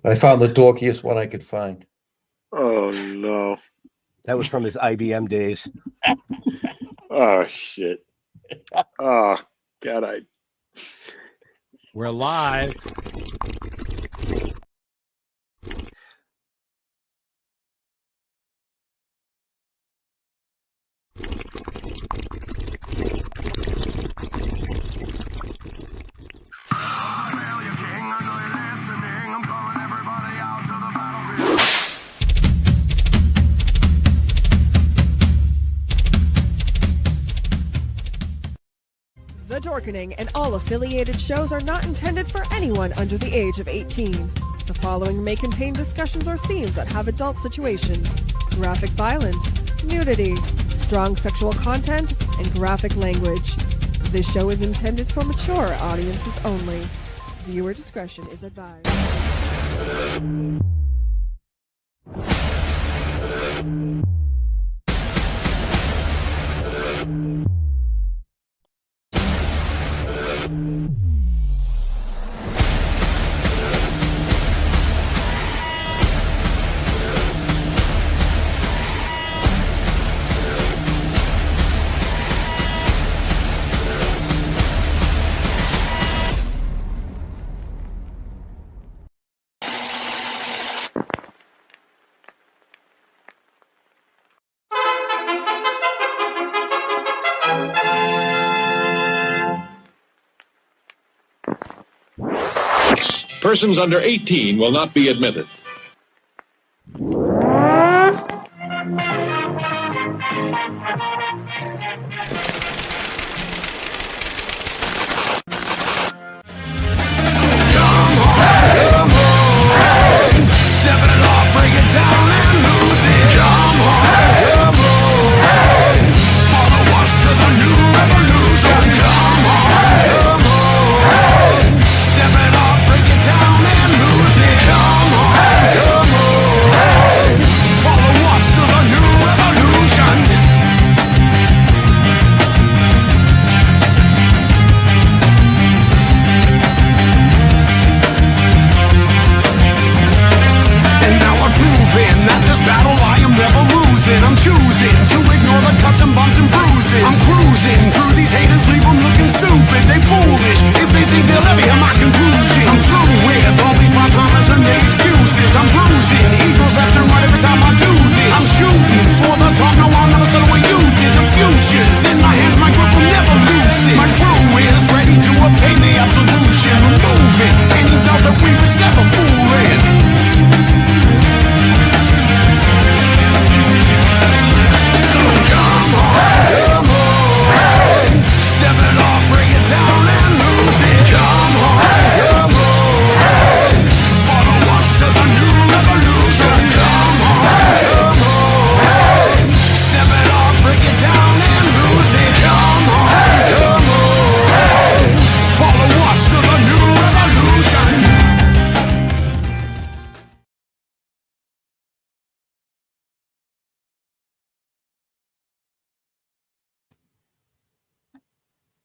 I found the dorkiest one I could find. Oh no. That was from his IBM days. Oh shit. Oh God, We're live. The Dorkening and all affiliated shows are not intended for anyone under the age of 18. The following may contain discussions or scenes that have adult situations, graphic violence, nudity, strong sexual content, and graphic language. This show is intended for mature audiences only. Viewer discretion is advised. Persons under 18 will not be admitted.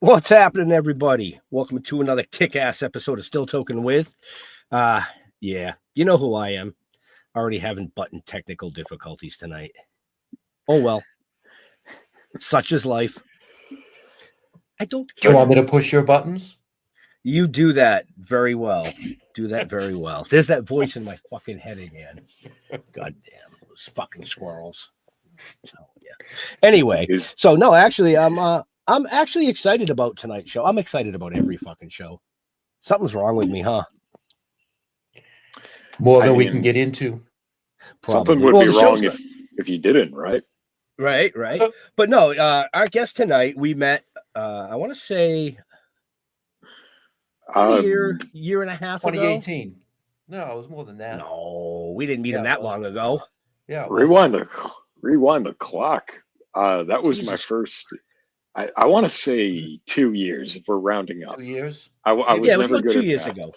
What's happening, everybody? Welcome to another kick-ass episode of Still Toking with. Yeah, you know who I am. Already having button technical difficulties tonight. Oh well. Such is life. I don't care. Do you want me to push your buttons? You do that very well. Do that very well. There's that voice in my fucking head again. God damn, those fucking squirrels. So, yeah. Anyway, so no, actually, I'm actually excited about tonight's show. I'm excited about every fucking show. Something's wrong with me, huh? More than we can get into. Probably. something would be wrong if you didn't, right? Right. But no, our guest tonight, we met, I want to say, a year and a half 2018. ago. No, it was more than that. No, we didn't meet him that long ago. Yeah. Rewind the clock. That was my first. I want to say 2 years if we're rounding up. 2 years. I was it was never about good 2 at years that. ago.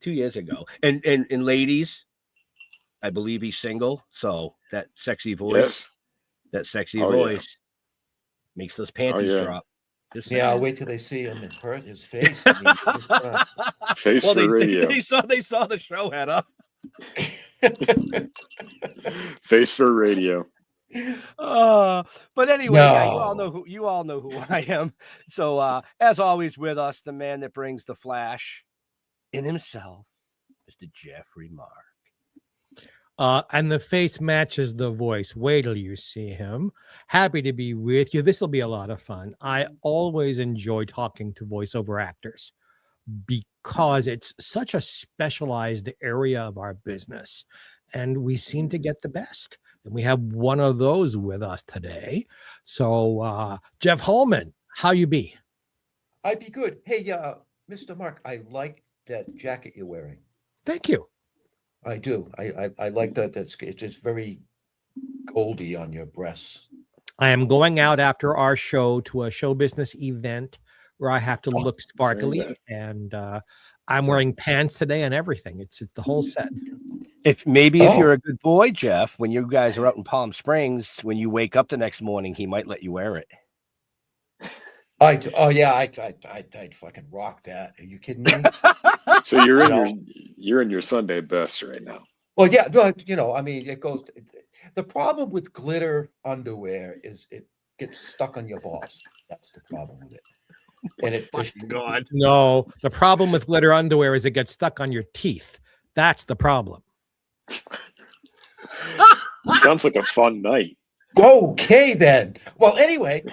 2 years ago. And ladies, I believe he's single. So that sexy voice, Yes. makes those panties drop. Yeah, I'll wait till they see him in person, his face. I mean, Face for radio. They saw the show head up. Face for radio. But anyway, No. you all know who I am. So as always with us, the man that brings the flash in himself, Mr. Jeffrey Mark. And the face matches the voice. Wait till you see him. Happy to be with you. This will be a lot of fun. I always enjoy talking to voiceover actors because it's such a specialized area of our business, and we seem to get the best. And we have one of those with us today. So, Jeff Holman, how you be? I'd be good. Hey, Mr. Mark, I like that jacket you're wearing. Thank you. I do. I like that. It's just very goldy on your breasts. I am going out after our show to a show business event where I have to look sparkly, and I'm wearing pants today and everything. It's the whole set. If you're a good boy, Jeff, when you guys are out in Palm Springs, when you wake up the next morning, he might let you wear it. I'd fucking rock that. Are you kidding me? So you're in your Sunday best right now. Well, yeah, no, I mean, it goes. The problem with glitter underwear is it gets stuck on your balls. That's the problem with it. And it just God. No, the problem with glitter underwear is it gets stuck on your teeth. That's the problem. Sounds like a fun night. Okay, then. Well, anyway,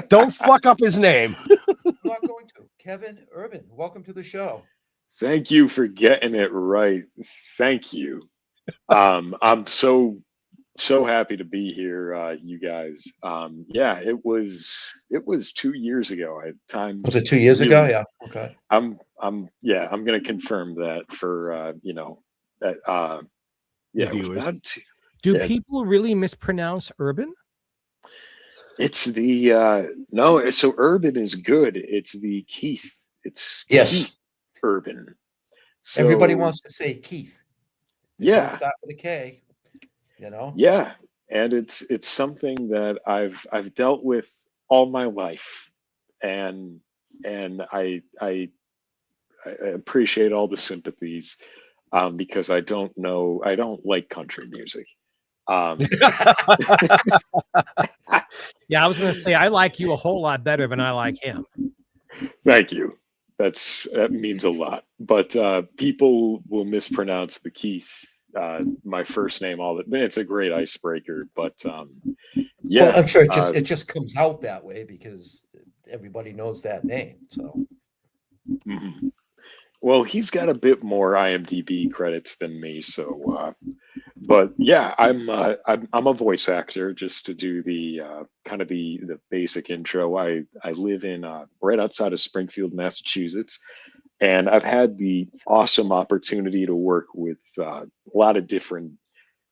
Don't fuck up his name. I'm not going to. Kevin Urban, welcome to the show. Thank you for getting it right. Thank you. I'm so happy to be here, you guys. Yeah, it was 2 years ago. Was it 2 years ago? Yeah. Okay. I'm gonna confirm that for it was about Do people really mispronounce urban? It's the no, so urban is good. It's the Keith. It's Keith Urban. So, everybody wants to say Keith. Yeah. Start with a K, you know? Yeah. And it's something that I've dealt with all my life. And I appreciate all the sympathies because I don't like country music. Yeah, I was going to say I like you a whole lot better than I like him. Thank you. That means a lot. But people will mispronounce the Keith, my first name, it's a great icebreaker. But yeah, well, I'm sure it just comes out that way because everybody knows that name. So. Mm-hmm. Well, he's got a bit more IMDb credits than me, so. But yeah, I'm a voice actor. Just to do the kind of the basic intro. I live in right outside of Springfield, Massachusetts, and I've had the awesome opportunity to work with a lot of different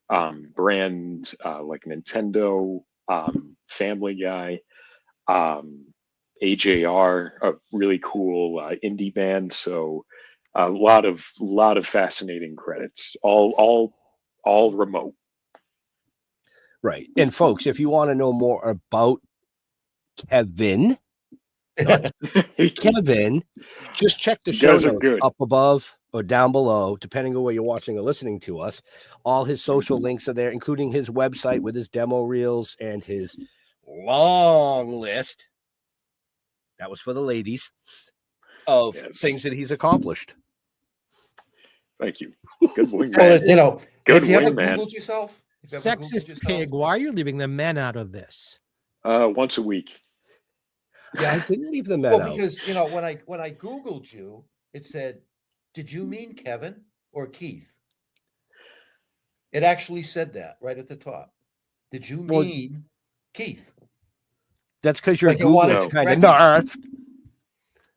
brands like Nintendo, Family Guy, AJR, a really cool indie band. So a lot of fascinating credits, all remote. Right. And folks, if you want to know more about Kevin, just check the show notes up above or down below, depending on where you're watching or listening to us. All his social links are there, including his website with his demo reels and his long list. That was for the ladies of things that he's accomplished. Thank you. Good wing, man. Well, good have you ever man. Googled yourself? Sexist pig, why are you leaving the men out of this? Once a week. Yeah, I didn't leave the men out. Well, because when I Googled you, it said, "Did you mean Kevin or Keith?" It actually said that right at the top. Did you mean Keith? That's because you're Googling kind of narf.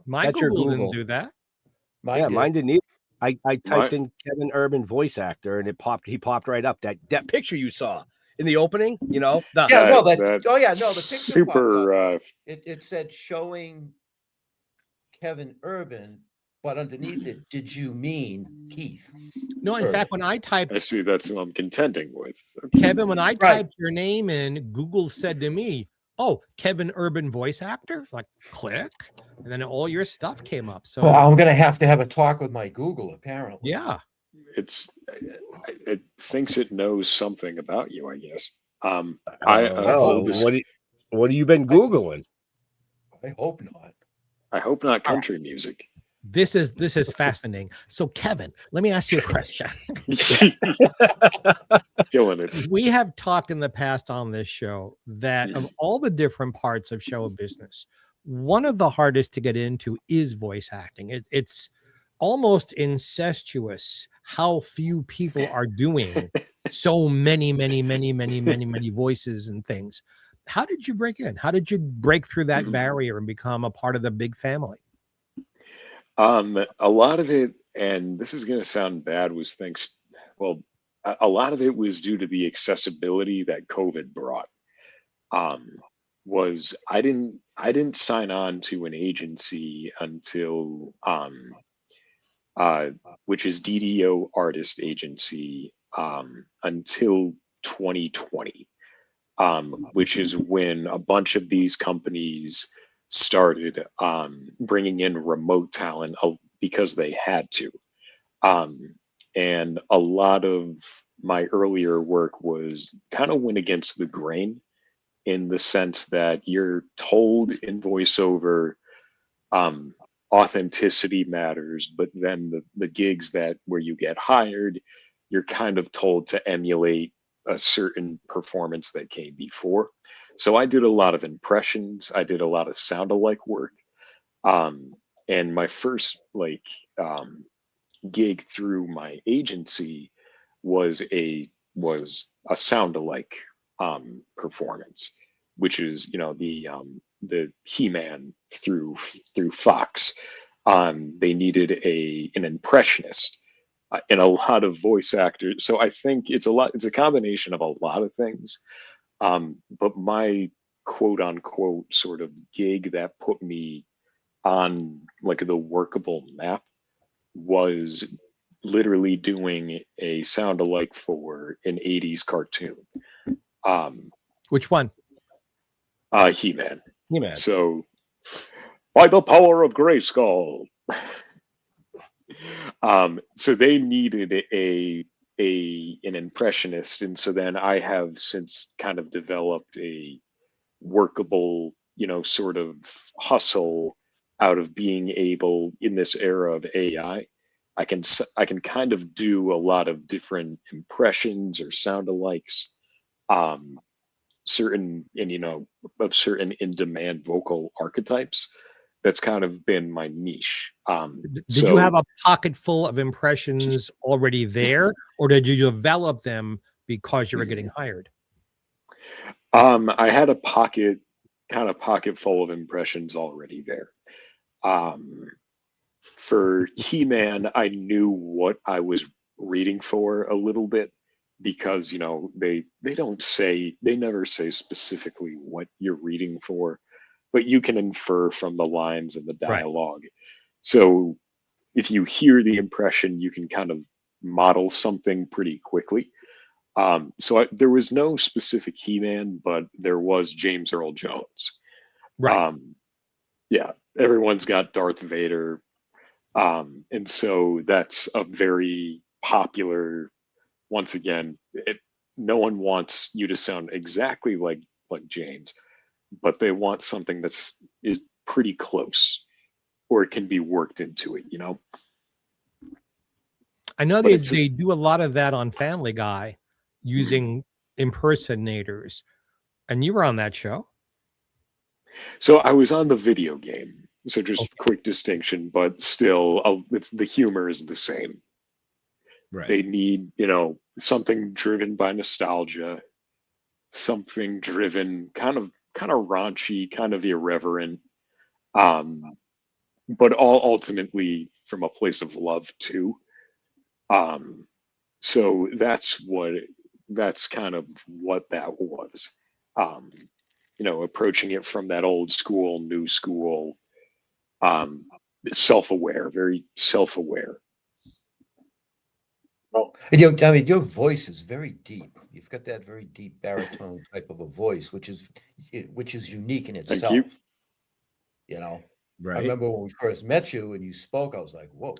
My Google didn't do that. Mine didn't either. I typed in Kevin Urban voice actor, and he popped right up. That picture you saw in the opening, the picture super. It said showing Kevin Urban, but underneath it, did you mean Keith? No, in fact, when I typed, I see that's who I'm contending with. Kevin, when I typed your name in, Google said to me, "Oh, Kevin Urban voice actor." It's like click, and then all your stuff came up. So I'm gonna have to have a talk with my Google. Apparently, yeah. it thinks it knows something about you, I guess. hope this, what have you been Googling? I hope not. I hope not country music. This is fascinating. So, Kevin, let me ask you a question. Killing it. We have talked in the past on this show that of all the different parts of show business, one of the hardest to get into is voice acting. It's almost incestuous how few people are doing so many voices and things. How did you break in? How did you break through that barrier and become a part of the big family? A lot of it, and this is going to sound bad, was a lot of it was due to the accessibility that COVID brought. Was I didn't sign on to an agency until which is DDO Artist Agency until 2020, which is when a bunch of these companies started bringing in remote talent because they had to. And a lot of my earlier work was kind of went against the grain in the sense that you're told in voiceover authenticity matters, but then the gigs where you get hired, you're kind of told to emulate a certain performance that came before. So I did a lot of impressions. I did a lot of sound-alike work. And my first gig through my agency was a sound-alike performance, which is the He-Man through Fox. They needed an impressionist and a lot of voice actors. So I think it's a combination of a lot of things. But my quote unquote sort of gig that put me on the workable map was literally doing a sound alike for an 80s cartoon. Which one? He-Man. He-Man. So, by the power of Grayskull. So they needed an impressionist, and so then I have since kind of developed a workable, sort of hustle out of being able in this era of AI. I can kind of do a lot of different impressions or sound-alikes, certain in-demand vocal archetypes. That's kind of been my niche. Did you have a pocket full of impressions already there, or did you develop them because you were getting hired? I had a pocket full of impressions already there. For He-Man, I knew what I was reading for a little bit because they never say specifically what you're reading for, but you can infer from the lines and the dialogue. Right. So if you hear the impression, you can kind of model something pretty quickly. There was no specific He-Man, but there was James Earl Jones. Right. Yeah, everyone's got Darth Vader. And so that's a very popular, once again, no one wants you to sound exactly like James, but they want something is pretty close, or it can be worked into it, I know they do a lot of that on Family Guy using impersonators, and you were on that show. So I was on the video game. So just quick distinction, but still, the humor is the same. Right. They need, something driven by nostalgia, something driven kind of raunchy, kind of irreverent, but all ultimately from a place of love too. So that's kind of what that was. Approaching it from that old school, new school. Self-aware, very self-aware. Well, and your voice is very deep. You've got that very deep baritone type of a voice, which is unique in itself. Right. I remember when we first met you and you spoke, I was like, whoa.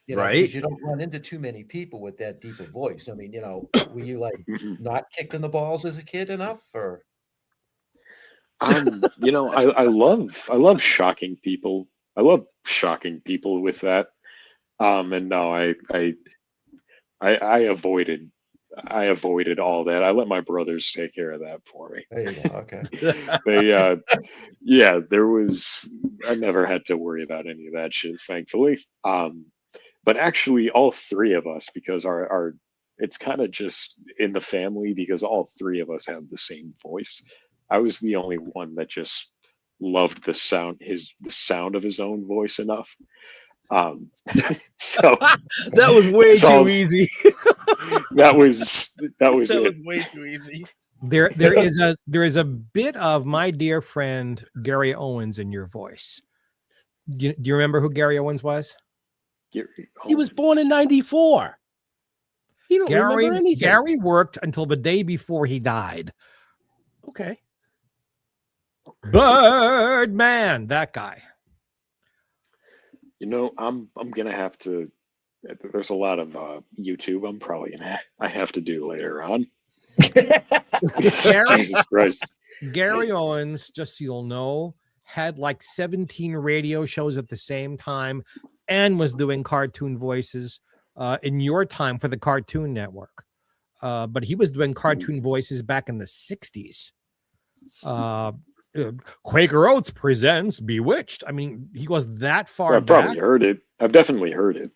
You know, Right. because you don't run into too many people with that deep a voice. I mean, you know, were you like not kicked in the balls as a kid enough, or? You know, I love shocking people. I love shocking people with that. And no, I avoided all that. I let my brothers take care of that for me. There you go. Okay. They yeah, I never had to worry about any of that shit, thankfully. But actually all three of us, because our it's kind of just in the family, because all three of us have the same voice. I was the only one that just loved the sound of his own voice enough. So That was way so too easy. that was That it. was way too easy. There is a bit of my dear friend Gary Owens in your voice. Do you remember who Gary Owens was? He was born in 94. He don't remember anything. Gary worked until the day before he died. Okay. Birdman, that guy. You know, I'm gonna have to. There's a lot of YouTube. I have to do later on. Jesus Christ. Gary Owens, just so you'll know, had like 17 radio shows at the same time and was doing cartoon voices in your time for the Cartoon Network. But he was doing cartoon voices back in the 60s. Quaker Oats presents Bewitched. I mean, he was that far I've back. probably heard it. I've definitely heard it.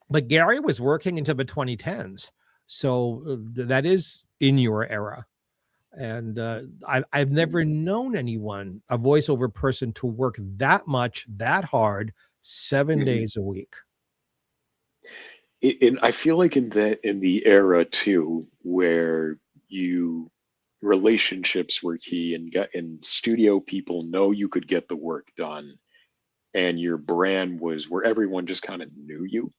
But Gary was working into the 2010s. So that is in your era. And I've never known anyone, a voiceover person, to work that much, that hard, 7 days a week. I feel like in the era too, where relationships were key, and studio people know you could get the work done, and your brand was where everyone just kind of knew you.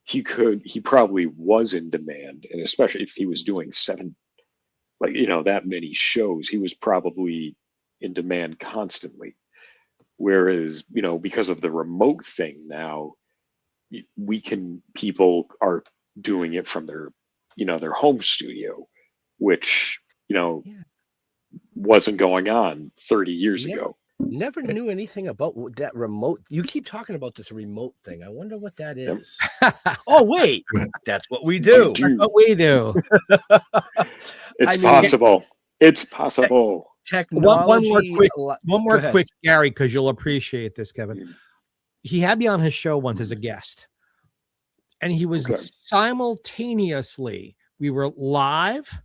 He probably was in demand, and especially if he was doing that many shows, he was probably in demand constantly. Whereas, because of the remote thing now, people are doing it from their home studio, which, wasn't going on 30 years ago. Never knew anything about that remote. You keep talking about this remote thing. I wonder what that is. Oh, wait. That's what we do. That's what we do. It's possible. It's possible. Technology. One more quick, Gary, because you'll appreciate this, Kevin. He had me on his show once as a guest, and he was simultaneously, we were live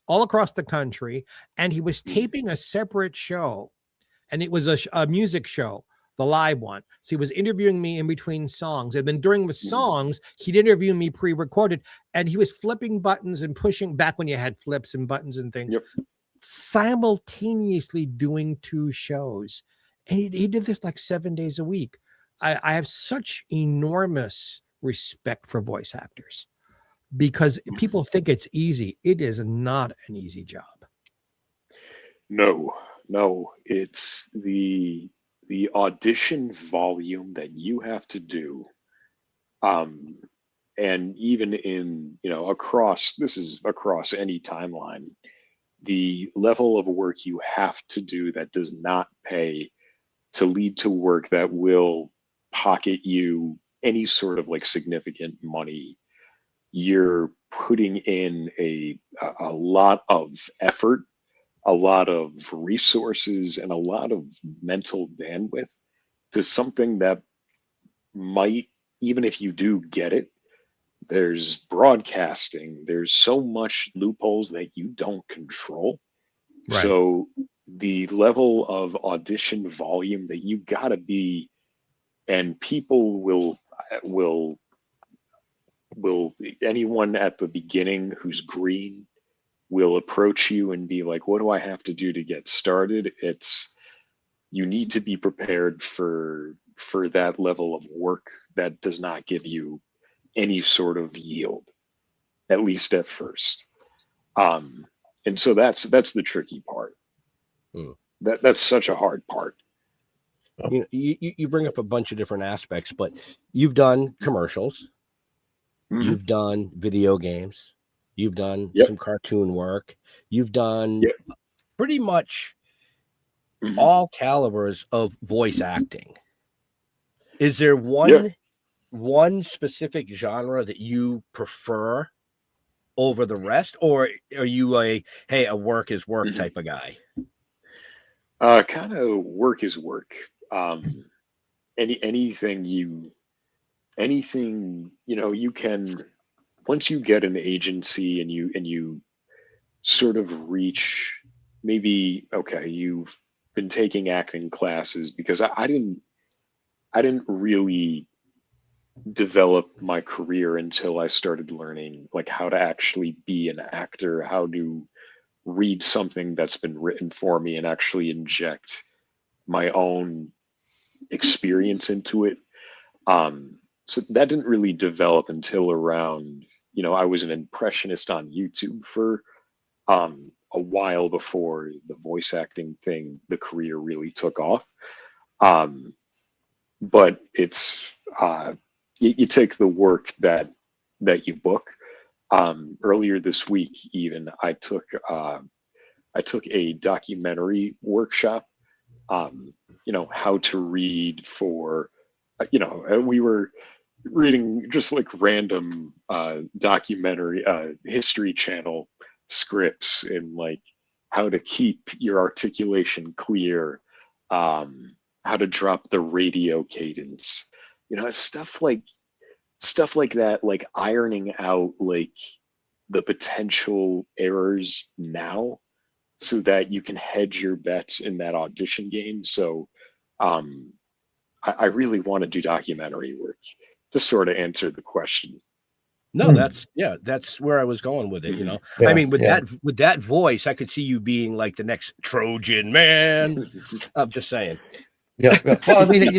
all across the country, and he was taping a separate show, and it was a music show, the live one. So he was interviewing me in between songs, and then during the songs, he'd interview me pre-recorded, and he was flipping buttons and pushing back when you had flips and buttons and things, simultaneously doing two shows. And he did this like 7 days a week. I have such enormous respect for voice actors, because people think it's easy. It is not an easy job. No, it's the audition volume that you have to do. And even in, across any timeline, the level of work you have to do that does not pay to lead to work that will pocket you any sort of significant money. You're putting in a lot of effort, a lot of resources, and a lot of mental bandwidth to something that might, even if you do get it, there's broadcasting, there's so much loopholes that you don't control. Right. So the level of audition volume that you gotta be, and people will anyone at the beginning who's green will approach you and be like, what do I have to do to get started? You need to be prepared for that level of work that does not give you any sort of yield, at least at first. And so that's the tricky part. That's such a hard part. You bring up a bunch of different aspects, but you've done commercials, Mhm. You've done video games. You've done Yep. some cartoon work. You've done Yep. pretty much Mhm. all calibers of voice acting. Is there Yeah. one specific genre that you prefer over the rest, or are you a work is work Mhm. type of guy? Kind of work is work. Anything you you can, once you get an agency and you sort of reach, maybe, okay, you've been taking acting classes, because I didn't really develop my career until I started learning like how to actually be an actor, how to read something that's been written for me and actually inject my own experience into it. So that didn't really develop until around, I was an impressionist on YouTube for a while before the voice acting thing, the career really took off. Um, but it's you take the work that you book. Earlier this week, even I took a documentary workshop. How to read for, we were reading just like random documentary history channel scripts, and like how to keep your articulation clear, how to drop the radio cadence, stuff like that, like ironing out like the potential errors now, so that you can hedge your bets in that audition game. So um, I really want to do documentary work, to sort of answer the question. No, that's where I was going with it. Mhm. I mean, with Yeah. that voice, I could see you being like the next Trojan man. I'm just saying. Yeah. Well, I mean,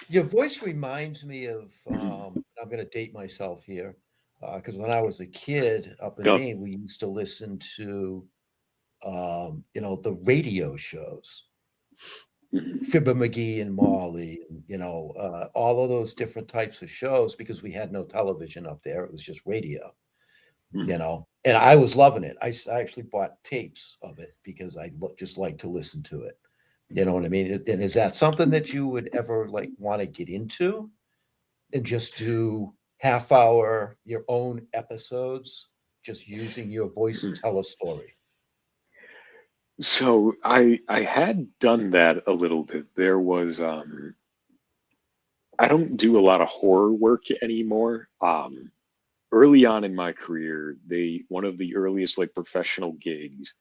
your voice reminds me of, I'm going to date myself here, because when I was a kid up in Go. Maine, we used to listen to, the radio shows, Mhm. Fibber McGee and Molly, and, all of those different types of shows, because we had no television up there. It was just radio, Mhm. and I was loving it. I actually bought tapes of it because I just like to listen to it. You know what I mean? And is that something that you would ever like want to get into and just do half hour, your own episodes, just using your voice and Mhm. tell a story? So I had done that a little bit. There was I don't do a lot of horror work anymore. Early on in my career, one of the earliest like professional gigs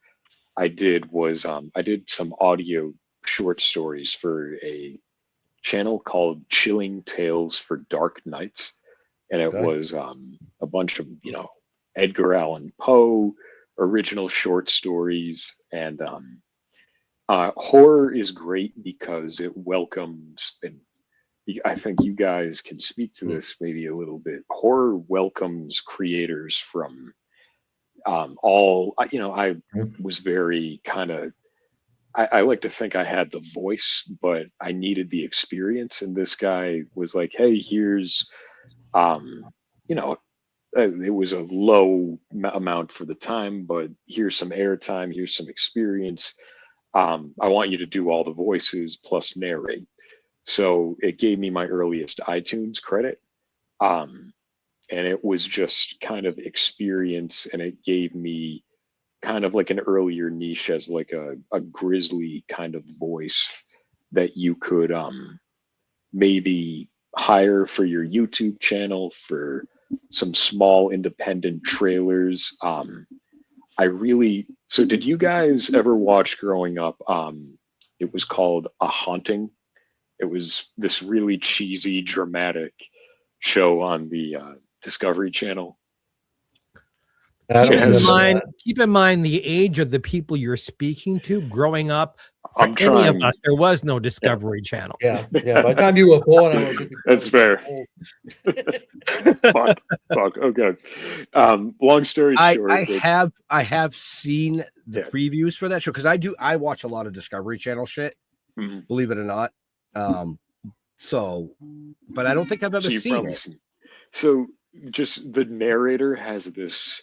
I did was I did some audio short stories for a channel called Chilling Tales for Dark Nights, and it Okay. was a bunch of Edgar Allan Poe original short stories. And horror is great because it welcomes, and I think you guys can speak to this maybe a little bit. Horror welcomes creators from all. I Mhm. was very kind of. I like to think I had the voice, but I needed the experience. And this guy was like, "Hey, here's, you know, it was a low amount for the time, but here's some airtime, here's some experience. I want you to do all the voices plus narrate." So it gave me my earliest iTunes credit. Um, and it was just kind of experience, and it gave me kind of like an earlier niche as like a grizzly kind of voice that you could maybe hire for your YouTube channel for some small independent trailers. So did you guys ever watch growing up? It was called A Haunting. It was this really cheesy, dramatic show on the Discovery Channel. I don't It has, remember that. Keep in mind the age of the people you're speaking to. Growing up, for I'm any of trying. us, there was no Discovery Channel. Yeah. By the time you were born, I was. That's fair. Fuck. Okay. Long story short, I have seen the Yeah. previews for that show, because I watch a lot of Discovery Channel shit, Mhm. believe it or not. But I don't think I've ever So you've seen probably it. seen. So just the narrator has this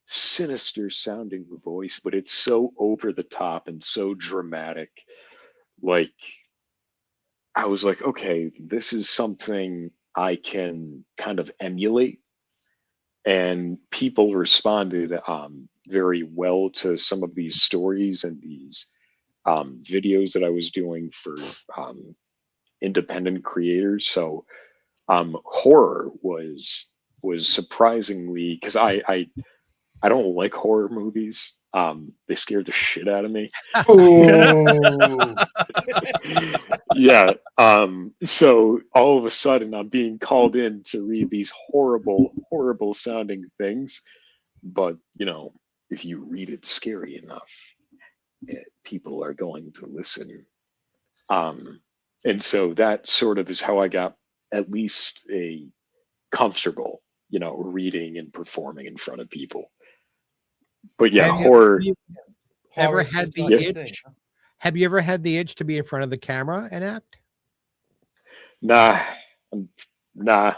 sinister sounding voice, but it's so over the top and so dramatic. Like, I was like, okay, this is something I can kind of emulate. And people responded very well to some of these stories and these videos that I was doing for independent creators. So horror was surprisingly, because I don't like horror movies. They scare the shit out of me. Oh. Yeah. So all of a sudden I'm being called in to read these horrible sounding things. But, you know, if you read it scary enough, people are going to listen. And so that sort of is how I got at least a comfortable, you know, reading and performing in front of people. But yeah, Have you- horror. Ever Horror's had just the not your itch? thing, huh? Have you ever had the itch to be in front of the camera and act? Nah, Nah.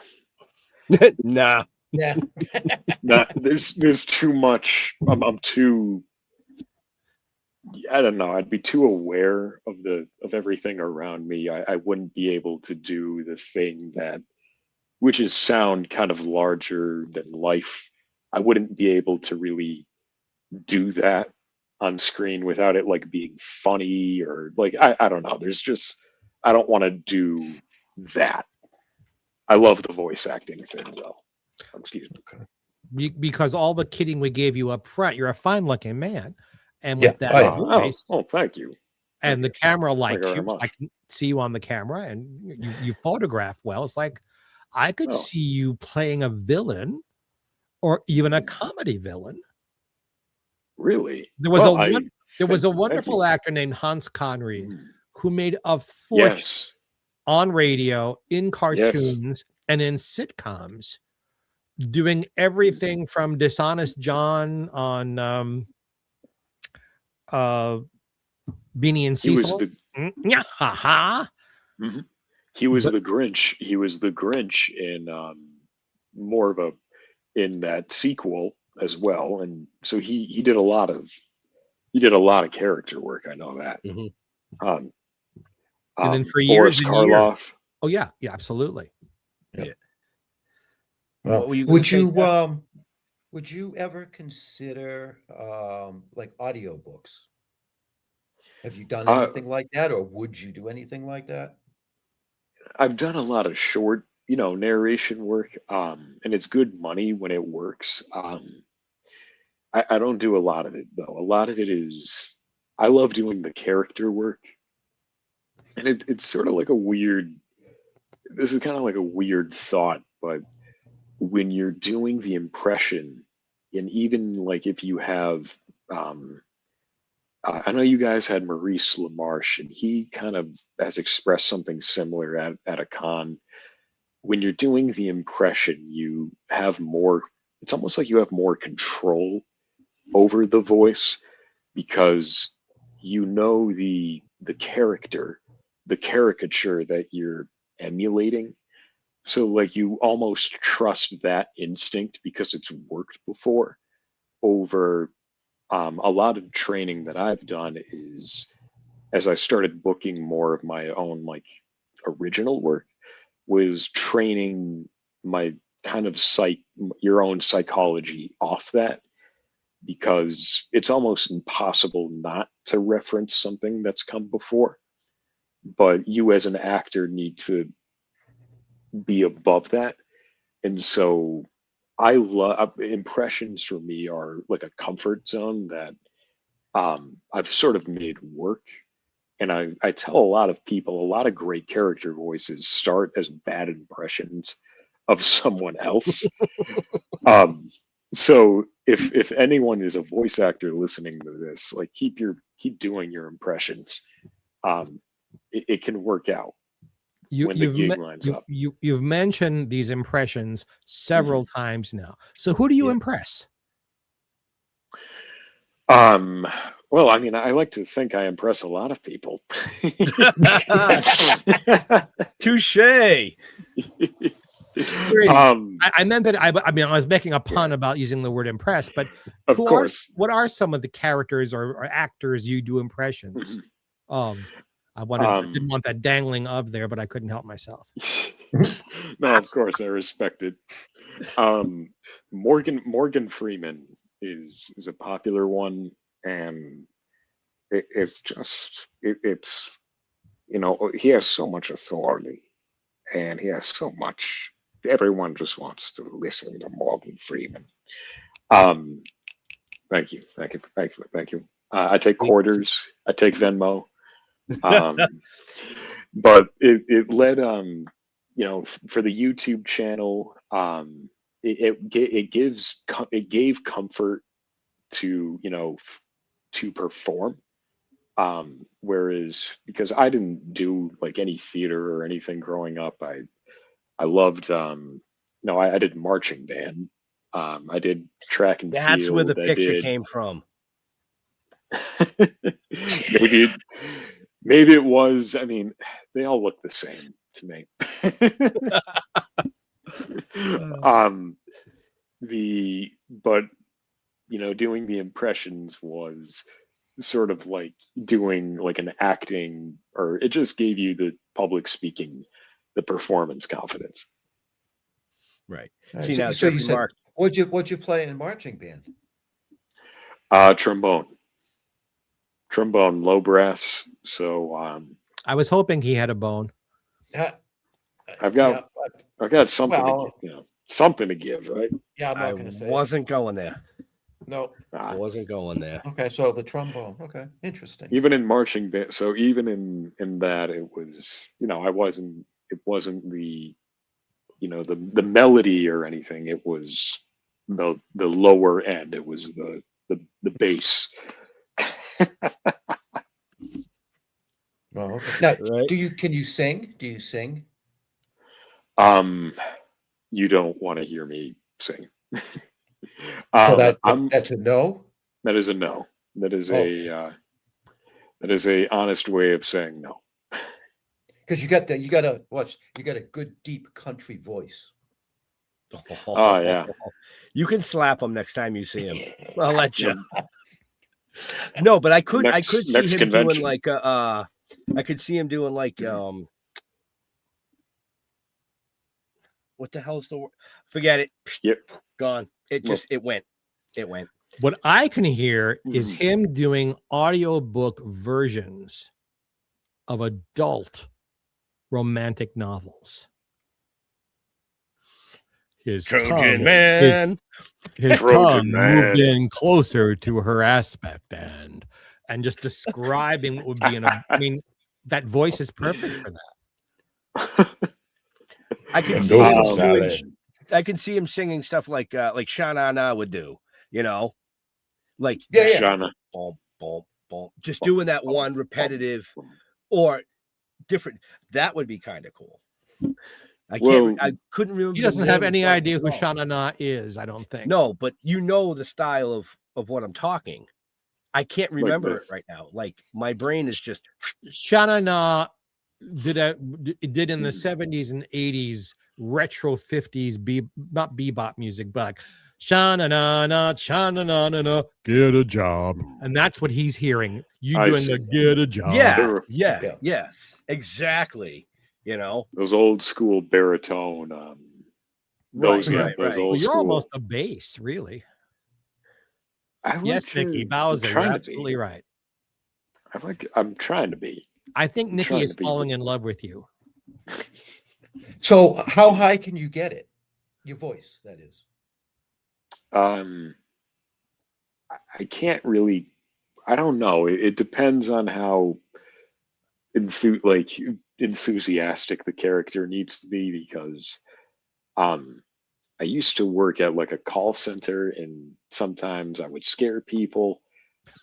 Yeah. nah. There's too much. I'm too. I don't know. I'd be too aware of everything around me. I wouldn't be able to do the thing which is sound kind of larger than life. I wouldn't be able to really do that on screen without it like being funny or like I don't know. There's just I don't want to do that. I love the voice acting thing though. Excuse me. Because all the kidding we gave you up front, you're a fine-looking man, and Yeah. with that Oh, yeah. voice, Thank you. and the camera likes very you. much. I can see you on the camera, and you photograph well. It's like I could Oh. see you playing a villain, or even a comedy villain. Really? There was Well, there was a thank wonderful you. actor named Hans Conried Mm. who made a fortune Yes. on radio, in cartoons, and in sitcoms, doing everything from Dishonest John on Beanie and He was Cecil. the Yeah, haha. he was But- the Grinch. He was the Grinch in more of in that sequel as well. And so he did a lot of character work. I know that. Mhm. And then for Boris years and years. Karloff. Oh yeah, absolutely. Well, What were you gonna say, Jeff? would you ever consider like audiobooks? Have you done anything like that, or would you do anything like that? I've done a lot of short, narration work, and it's good money when it works. I don't do a lot of it though. A lot of it is I love doing the character work, and it's sort of like this is kind of like a weird thought, but when you're doing the impression, and even like if you have, I know you guys had Maurice LaMarche, and he kind of has expressed something similar at a con. When you're doing the impression, you have more, it's almost like you have more control over the voice because you know the character, the caricature that you're emulating. So like you almost trust that instinct because it's worked before over a lot of training that I've done is as I started booking more of my own like original work was training my kind of your own psychology off that because it's almost impossible not to reference something that's come before. But you as an actor need to be above that. And so I love impressions for me are like a comfort zone that I've sort of made work. And I tell a lot of people, a lot of great character voices start as bad impressions of someone else. So if anyone is a voice actor listening to this, like keep doing your impressions. It can work out. When the gig lines up. You've mentioned these impressions several times now. So who do you impress? Well, I mean, I like to think I impress a lot of people. Touche. I meant that I mean I was making a pun about using the word impressed, but Of course. what are some of the characters or actors you do impressions of? I didn't want that dangling of there, but I couldn't help myself. No, of course, I respect it. Morgan Freeman is a popular one, and it's he has so much authority, and he has so much. Everyone just wants to listen to Morgan Freeman. Thank you. I take quarters. I take Venmo. But it led for the YouTube channel, it gave comfort to to perform, whereas because I didn't do like any theater or anything growing up, I loved I did marching band, I did track and field. That's where the picture came from. Maybe it was. I mean, they all look the same to me. Doing the impressions was sort of like doing like an acting, or it just gave you the public speaking, the performance confidence. Right. So you said, what'd you play in marching band? Trombone, low brass. So I was hoping he had a bone. I've got something, something to give, right? Yeah, I'm not going to say. Wasn't going there. No, I wasn't going there. Okay, so the trombone. Okay, interesting. Even in marching band, so even in that, it was, It wasn't the, the melody or anything. It was the lower end. It was the bass. Oh, okay. Now, Right. Can you sing? Do you sing? You don't want to hear me sing. So that's a no? That is a no. That is a honest way of saying no. Because you got a good deep country voice. Oh yeah. You can slap him next time you see him. I'll let you. No, but I could see him convention. doing like I could see him doing like what the hell's the word? Forget it. Yep. Gone. It went. What I can hear is him doing audiobook versions of adult romantic novels. His Trojan tongue, man. his Trojan tongue man. moved in closer to her aspect and just describing what would be I mean, that voice is perfect for that. I can see him singing stuff like Sha Na Na would do, like Shana. Boom, boom, boom, just doing that one repetitive or different. That would be kind of cool. I couldn't remember. He doesn't have any idea who Sha Na Na is, I don't think. No, but the style of what I'm talking. I can't remember it right now. Like my brain is just Sha Na Na did in the 70s and 80s retro 50s not bebop music, but like Sha Na Na, get a job. And that's what he's hearing. You doing the get a job. Yes, exactly. Those old school baritone. Those right. old Well, you're school. almost a bass, really. Yes, Nikki Bowser, you're absolutely right. I'm trying to be. I think Nikki is falling in love with you. So how high can you get it? Your voice, that is. I can't really. I don't know. It depends on how enthusiastic the character needs to be, because I used to work at like a call center, and sometimes I would scare people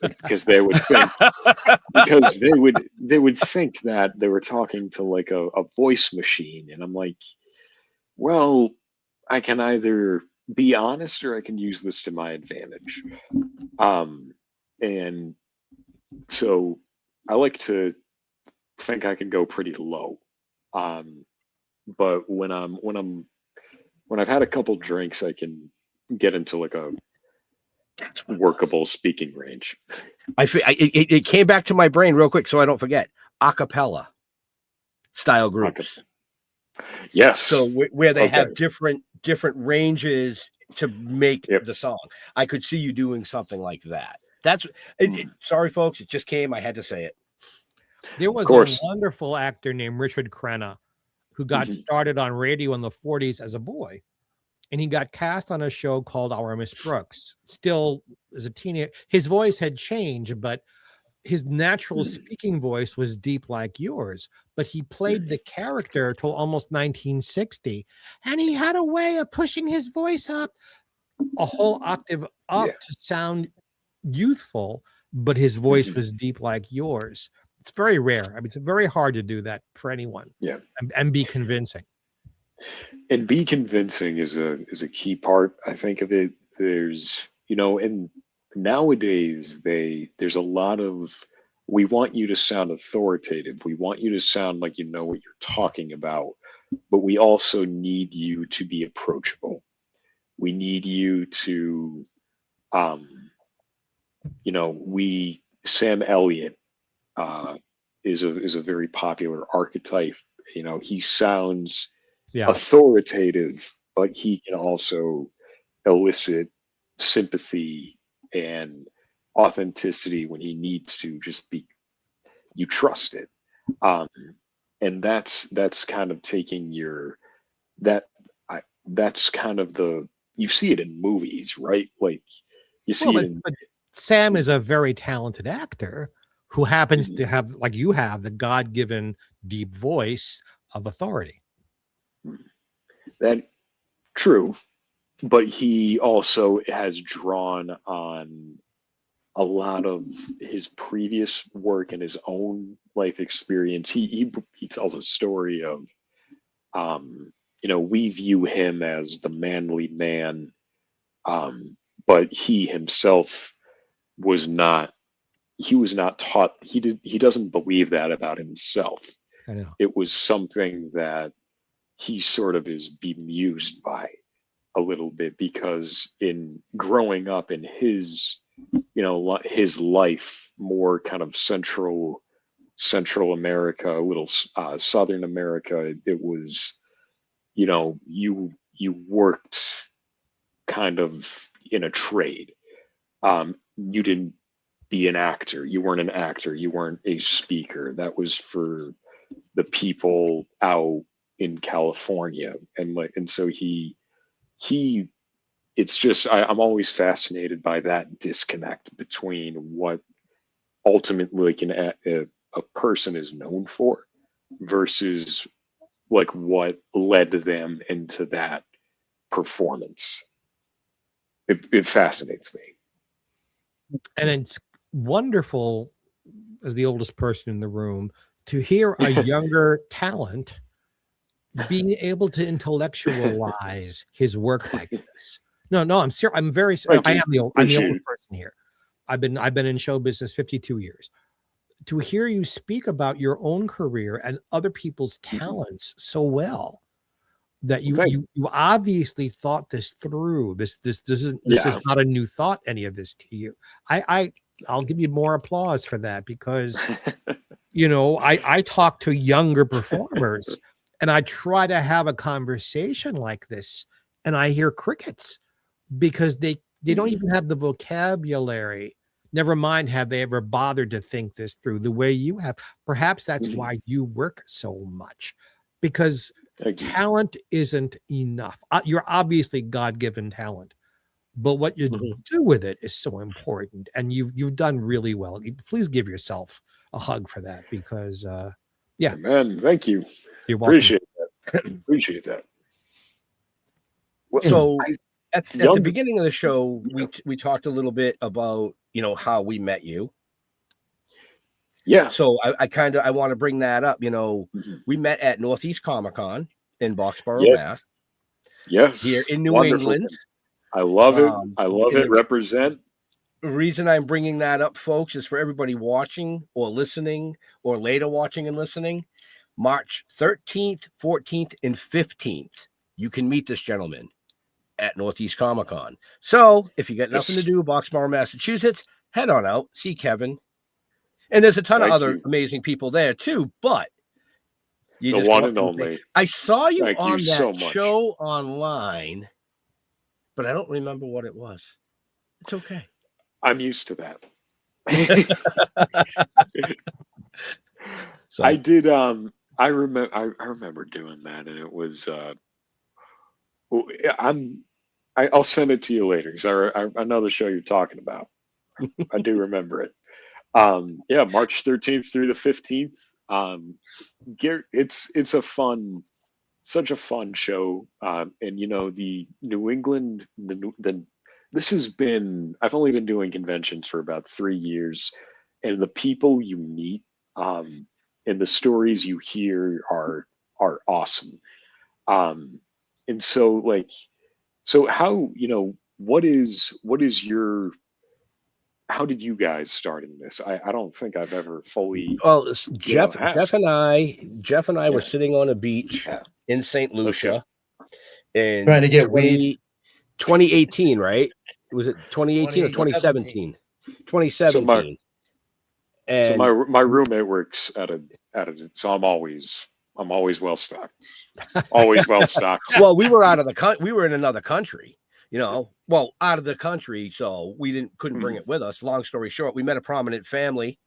because they would think they would think that they were talking to like a voice machine, and I'm like, well, I can either be honest or I can use this to my advantage. And so I like to think I can go pretty low. But when I'm when I've had a couple drinks, I can get into like a workable speaking range. It came back to my brain real quick, so I don't forget. Acapella style groups. Yes. So where they have different ranges to make the song. I could see you doing something like that. That's sorry, folks. It just came. I had to say it. There was a wonderful actor named Richard Crenna who got started on radio in the 40s as a boy. And he got cast on a show called Our Miss Brooks. Still, as a teenager, his voice had changed, but his natural speaking voice was deep like yours. But he played the character till almost 1960. And he had a way of pushing his voice up a whole octave up to sound youthful, but his voice was deep like yours. It's very rare. I mean, it's very hard to do that for anyone. Yeah. And be convincing. And be convincing is a key part, I think, of it. There's, and nowadays there's a lot of, we want you to sound authoritative. We want you to sound like you know what you're talking about, but we also need you to be approachable. We need you to, Sam Elliott is a very popular archetype. He sounds authoritative, but he can also elicit sympathy and authenticity when he needs to. Just be, you trust it, and that's kind of taking that's kind of you see it in movies, right? Like you see it in. But Sam is a very talented actor who happens to have, like you have, the God-given deep voice of authority. That true, but he also has drawn on a lot of his previous work and his own life experience. He tells a story of, we view him as the manly man, but he himself was not. He was not taught. He doesn't believe that about himself. I know. It was something that he sort of is bemused by a little bit, because in growing up in his life, more kind of Central America, a little Southern America, it was, you worked kind of in a trade. You didn't be an actor. You weren't an actor. You weren't a speaker. That was for the people out in California. And so he it's just, I'm always fascinated by that disconnect between what ultimately a person is known for versus like what led them into that performance. It fascinates me. And it's wonderful, as the oldest person in the room, to hear a younger talent being able to intellectualize his work like this. No, I'm serious. I'm very. I'm the oldest person here. I've been in show business 52 years. To hear you speak about your own career and other people's talents so well, that you obviously thought this through. This is not a new thought. Any of this to you? I'll give you more applause for that, because I talk to younger performers and I try to have a conversation like this, and I hear crickets, because they don't even have the vocabulary. Never mind, have they ever bothered to think this through the way you have? Perhaps that's why you work so much, because talent isn't enough. You're obviously God-given talent, but what you do with it is so important, and you've done really well. Please give yourself a hug for that, because man, thank you. You're welcome. Appreciate that. Well, so at the beginning of the show, we talked a little bit about how we met you. Yeah. So I want to bring that up. We met at Northeast Comic-Con in Boxborough, Mass. Yes. Here in New England. I love it. I love it. Represent. The reason I'm bringing that up, folks, is for everybody watching or listening, or later watching and listening. March 13th, 14th, and 15th you can meet this gentleman at Northeast Comic Con. So if you got nothing to do, Boxborough, Massachusetts, head on out, see Kevin. And there's a ton of other amazing people there too, but you The just one walk and in only. I saw you Thank on you that so much. show online, but I don't remember what it was. It's okay. I'm used to that. So I did. I remember doing that, and it was. I'll send it to you later because I know the show you're talking about. I do remember it. Yeah, March 13th through the 15th. It's a such a fun show. And you know, the New England, this has been, I've only been doing conventions for about 3 years, and the people you meet, and the stories you hear are awesome. And so how, you know, what is your, how did you guys start in this? I don't think I've ever fully. well, Jeff and I Yeah. were sitting on a beach in St. Lucia in Trying to get weed. 2018, right? Was it 2018 or 2017? 2017. So my roommate works at a so I'm always well stocked. Always well stocked. Well, we were out of the we were in another country, you know. Well, out of the country, so we couldn't bring it with us. Long story short, we met a prominent family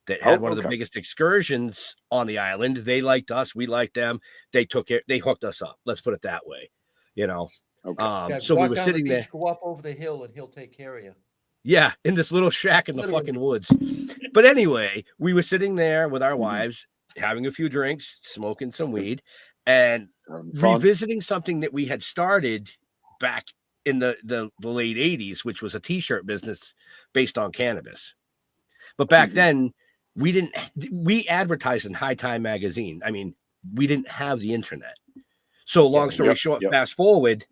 that had one of the biggest excursions on the island. They liked us, we liked them. They hooked us up. Let's put it that way, you know. Okay. So we were sitting there. Go up over the hill, and he'll take care of you. Yeah, in this little shack in the fucking woods. But anyway, we were sitting there with our wives, having a few drinks, smoking some weed, and revisiting something that we had started back in the late 80s, which was a t-shirt business based on cannabis. But back then, we advertised in High Time magazine. I mean, we didn't have the internet. So long story short, fast forward,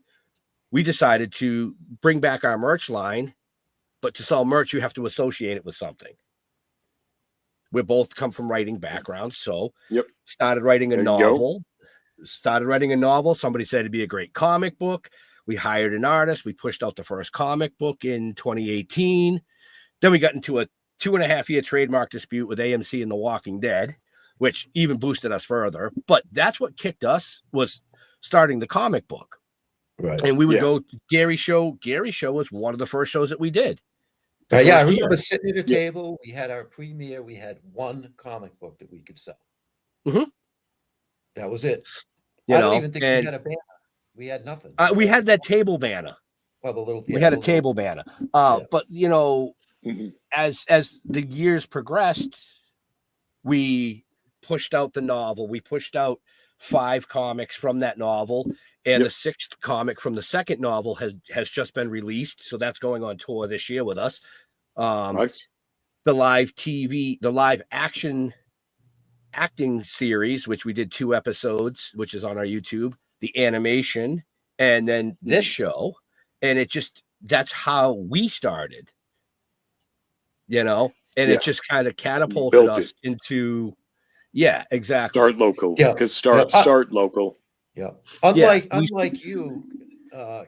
we decided to bring back our merch line, but to sell merch, you have to associate it with something. We both come from writing backgrounds, so started writing a novel. Somebody said it'd be a great comic book. We hired an artist. We pushed out the first comic book in 2018. Then we got into a 2.5-year trademark dispute with AMC and The Walking Dead, which even boosted us further. But that's what kicked us, was starting the comic book. Right. And we would go to Gary's show. Gary's show was one of the first shows that we did. Yeah, I remember sitting at a table. We had our premiere. We had one comic book that we could sell. That was it. I don't even think we had a banner. We had nothing. We had that table banner. Well, we had a table banner. But you know, as the years progressed, we pushed out the novel. We pushed out 5 comics from that novel, and the 6th comic from the second novel has just been released. So that's going on tour this year with us. Nice. The live TV, the live acting series, which we did 2 episodes, which is on our YouTube, the animation, and then this show. And that's how we started, you know, and it just kind of catapulted us into, exactly. Start local. Because start local. Yeah. Unlike you,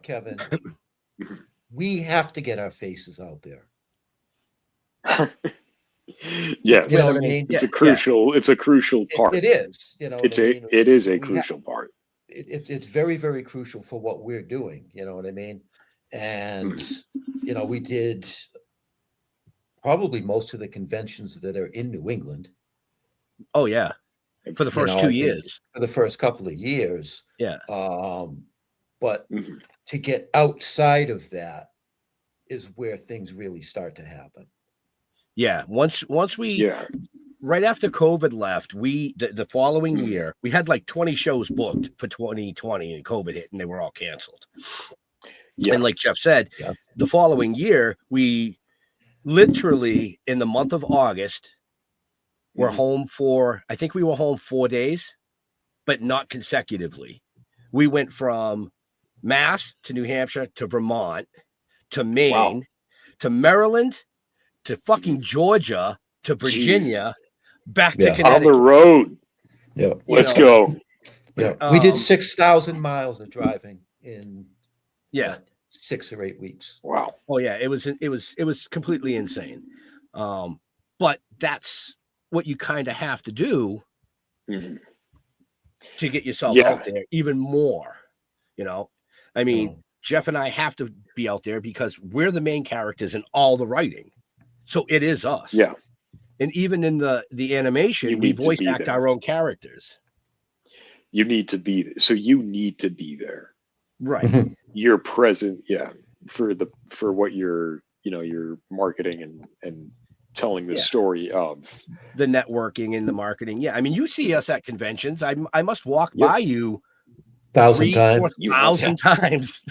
Kevin, we have to get our faces out there. Yes. You know what I mean? It's a crucial part. It is, you know. It is a crucial part. It's very, very crucial for what we're doing, you know what I mean? And you know, we did probably most of the conventions that are in New England. Oh yeah. For the first 2 years. For the first couple of years. Yeah. But to get outside of that is where things really start to happen. Yeah. Once we right after COVID left, the following year, we had like 20 shows booked for 2020, and COVID hit and they were all canceled. Yeah. And like Jeff said, the following year, we literally in the month of August, we're home I think we were home 4 days, but not consecutively. We went from Mass to New Hampshire to Vermont to Maine to Maryland to fucking Georgia to Virginia, back to Connecticut. On the road. Yeah. Let's go. Yeah, we did Um, 6,000 miles of driving in Yeah. 6 or 8 weeks. Wow. Oh yeah, it was completely insane. But that's what you kind of have to do Mhm. to get yourself Yeah. out there even more. You know, I mean, Oh. Jeff and I have to be out there because we're the main characters in all the writing. So it is us. Yeah. And even in the You animation, we need to voice be act there. our own characters. You need to be so you need to be there. Right. Mhm. You're present, yeah, for what you're you're marketing and telling the Yeah. story of. The networking and the marketing. Yeah. I mean, you see us at conventions. I must walk Yep. by you 1,000 times. 3,000 times.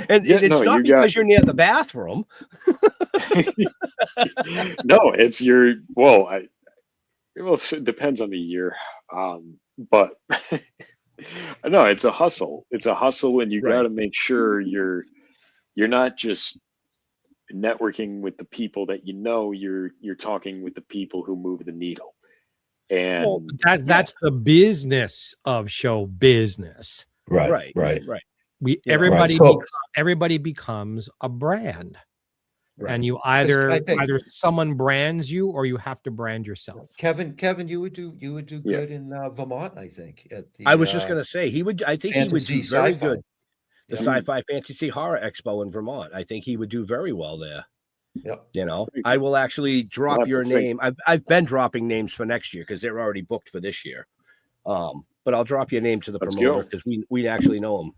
And Yeah, it's no, not you because got you're near the bathroom. no, it's your well, it depends on the year. But no, it's a hustle. It's a hustle, and you Right. got to make sure you're not just networking with the people that you're talking with the people who move the needle. And Well, that's the business of show business. Right. We Yeah. everybody Right, so- everybody becomes a brand, Right. and you I think- either someone brands you or you have to brand yourself. Kevin, you would do Yeah. good in Vermont, I think. At the I was just gonna say I think he would fantasy do very sci-fi. good. The Yeah. Sci-Fi Fantasy Horror Expo in Vermont. I think he would do very well there. Yep. You know, Very I good. will actually We'll drop have to your think. name. I've been dropping names for next year because they're already booked for this year. But I'll drop your name to the Let's promoter go. because we actually know him.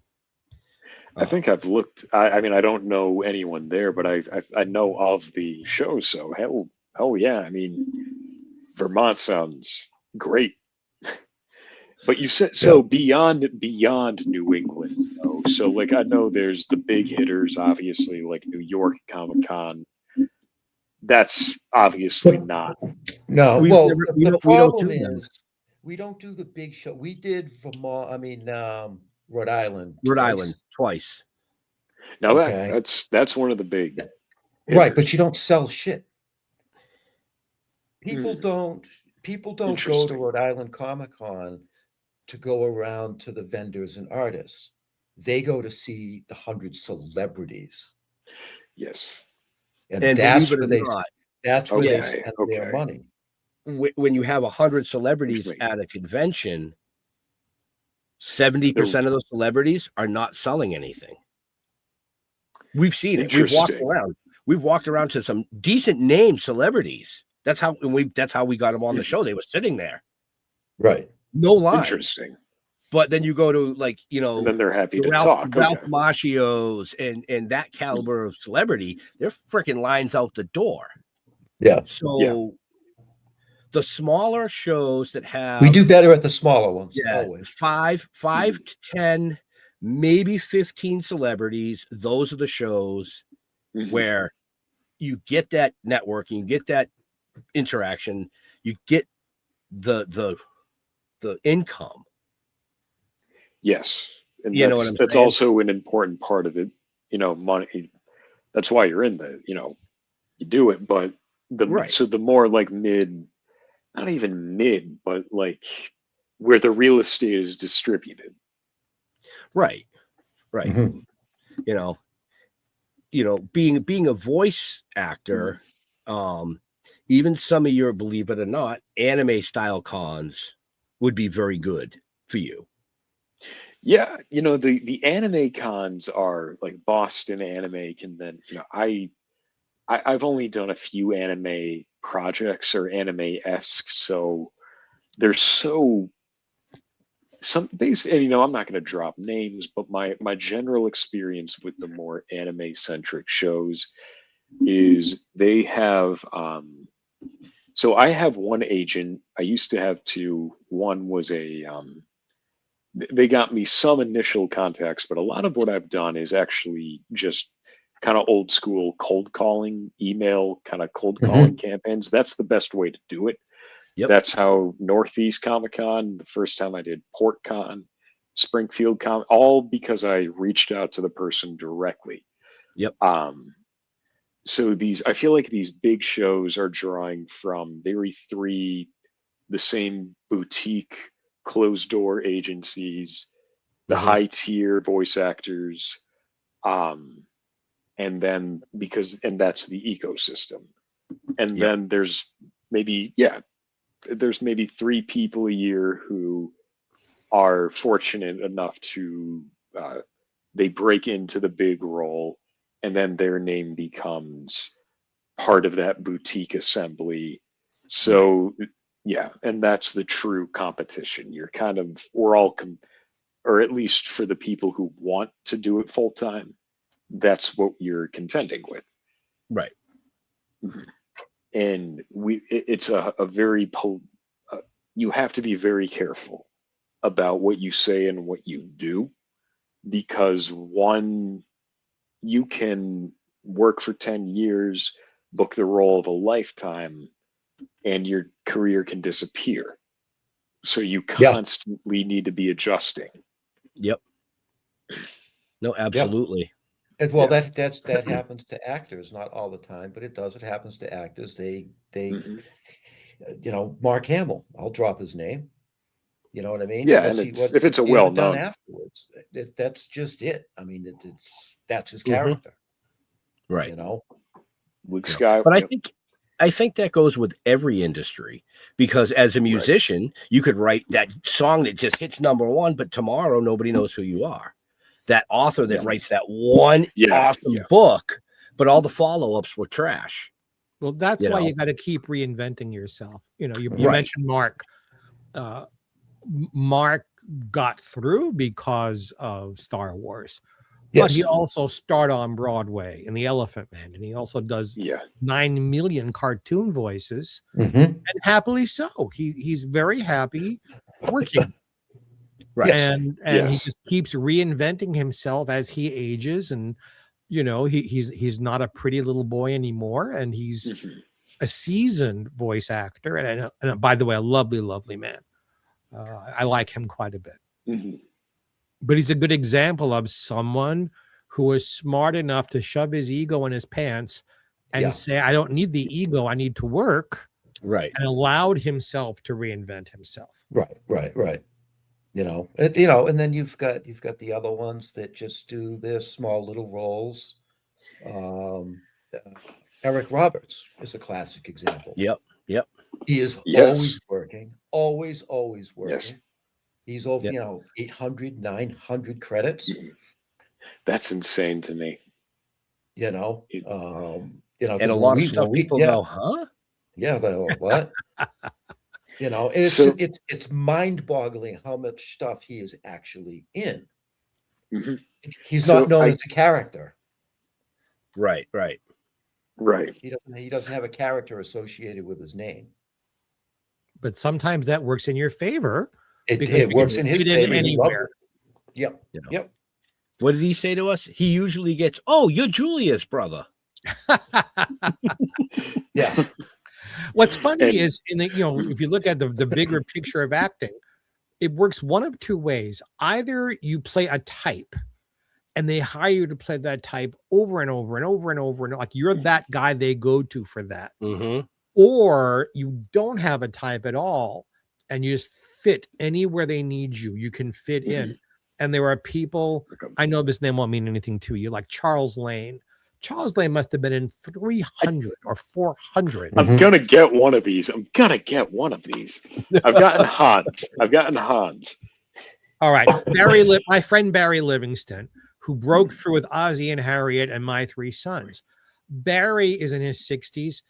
I think I've looked. I mean, I don't know anyone there, but I know of the show. So hell yeah. I mean, Vermont sounds great. But you said so beyond New England, though. So like I know there's the big hitters, obviously, like New York Comic Con. That's obviously not. No, We've well, never- the, we the don't- we don't problem do them. is we don't do the big show. We did Vermont, Rhode Island. Rhode twice. Island twice. Now Okay. that's one of the big. Right, hitters. but you don't sell shit. People Hmm. don't go to Interesting. Rhode Island Comic Con to go around to the vendors and artists. They go to see the 100 celebrities. Yes. And And that's believe it where or not, that's where they Okay, spend their okay. money. when you have 100 celebrities Which at a convention, 70% of those celebrities are not selling anything. We've seen it. We've walked Interesting. around. We've walked around to some decent name celebrities. That's how we got them on the show. They were sitting there, Right. no lines. Interesting. But then you go to And then they're happy to Ralph talk. Okay. Macchios and that caliber of celebrity, they're freaking lines out the door. Yeah. So the smaller shows that have We do better at the smaller ones. yeah, Always. five to 10, maybe 15 celebrities. Those are the shows Mhm. where you get that networking, you get that interaction, you get the income. Yes. And You know what I'm that's saying? also an important part of it. Money. That's why you're in you do it. But Right. so the more like mid, not even mid, but like where the real estate is distributed. Right. Mhm. Being a voice actor, even some of your, believe it or not, anime style cons would be very good for you. Yeah, the anime cons are like Boston Anime Convention. I've only done a few anime projects or anime-esque, so there's some base, and I'm not going to drop names, but my general experience with the more anime-centric shows is they have so I have one agent. I used to have two. One was they got me some initial contacts, but a lot of what I've done is actually just kind of old school cold calling, email kind of cold calling campaigns. That's the best way to do it. Yep. That's how Northeast Comic Con, the first time I did PortCon, Springfield Con, all because I reached out to the person directly. Yep. So I feel like these big shows are drawing from very the same boutique closed door agencies, the Mhm. high tier voice actors, and then that's the ecosystem. And Yep. then there's maybe 3 people a year who are fortunate enough to they break into the big role, and then their name becomes part of that boutique assembly. So yeah, and that's the true competition. We're all or at least for the people who want to do it full time, that's what you're contending with. Right. And it's a very you have to be very careful about what you say and what you do, because you can work for 10 years, book the role of a lifetime, and your career can disappear. So you constantly need to be adjusting. Yep. No, absolutely. And well, that happens to actors, not all the time, but it does. It happens to actors. They Mark Hamill, I'll drop his name. You know what I mean? Yeah, and if it's a he ever done well-known afterwards, that's just it. I mean, that's his character. Right. You know, Luke Skywalker. But I think that goes with every industry, because as a musician, you could write that song that just hits #1, but tomorrow nobody knows who you are. That author that writes that one awesome book, but all the follow-ups were trash. Well, that's why you got to keep reinventing yourself. You know, you Right. mentioned Mark. Mark got through because of Star Wars. But he also starred on Broadway in The Elephant Man, and he also does 9 million cartoon voices, and happily so. He's very happy working, Right? And he just keeps reinventing himself as he ages, and he's not a pretty little boy anymore, and he's a seasoned voice actor, and by the way, a lovely, lovely man. I like him quite a bit. But he's a good example of someone who is smart enough to shove his ego in his pants and say, I don't need the ego, I need to work. Right. And allowed himself to reinvent himself. Right. And then you've got the other ones that just do their small little roles. Eric Roberts is a classic example. Yep. He is always working, always working. Yes. He's over, 800, 900 credits. That's insane to me. And a lot of stuff people go, huh? Yeah, what? It's mind-boggling how much stuff he is actually in. He's not known as a character. Right. He doesn't have a character associated with his name. But sometimes that works in your favor. It works in his favor anywhere. Yep. What did he say to us? He usually gets, "Oh, you're Julia's brother." Yeah. What's funny is, if you look at the bigger picture of acting, it works one of two ways. Either you play a type, and they hire you to play that type over and over and over and over, and like you're that guy they go to for that. Or you don't have a type at all, and you just fit anywhere they need you. You can fit in. And there are people, I know this name won't mean anything to you, like Charles Lane. Charles Lane must have been in 300 or 400. I'm going to get one of these. I've gotten Hans. All right. My friend Barry Livingston, who broke through with Ozzy and Harriet and My Three Sons. Barry is in his 60s.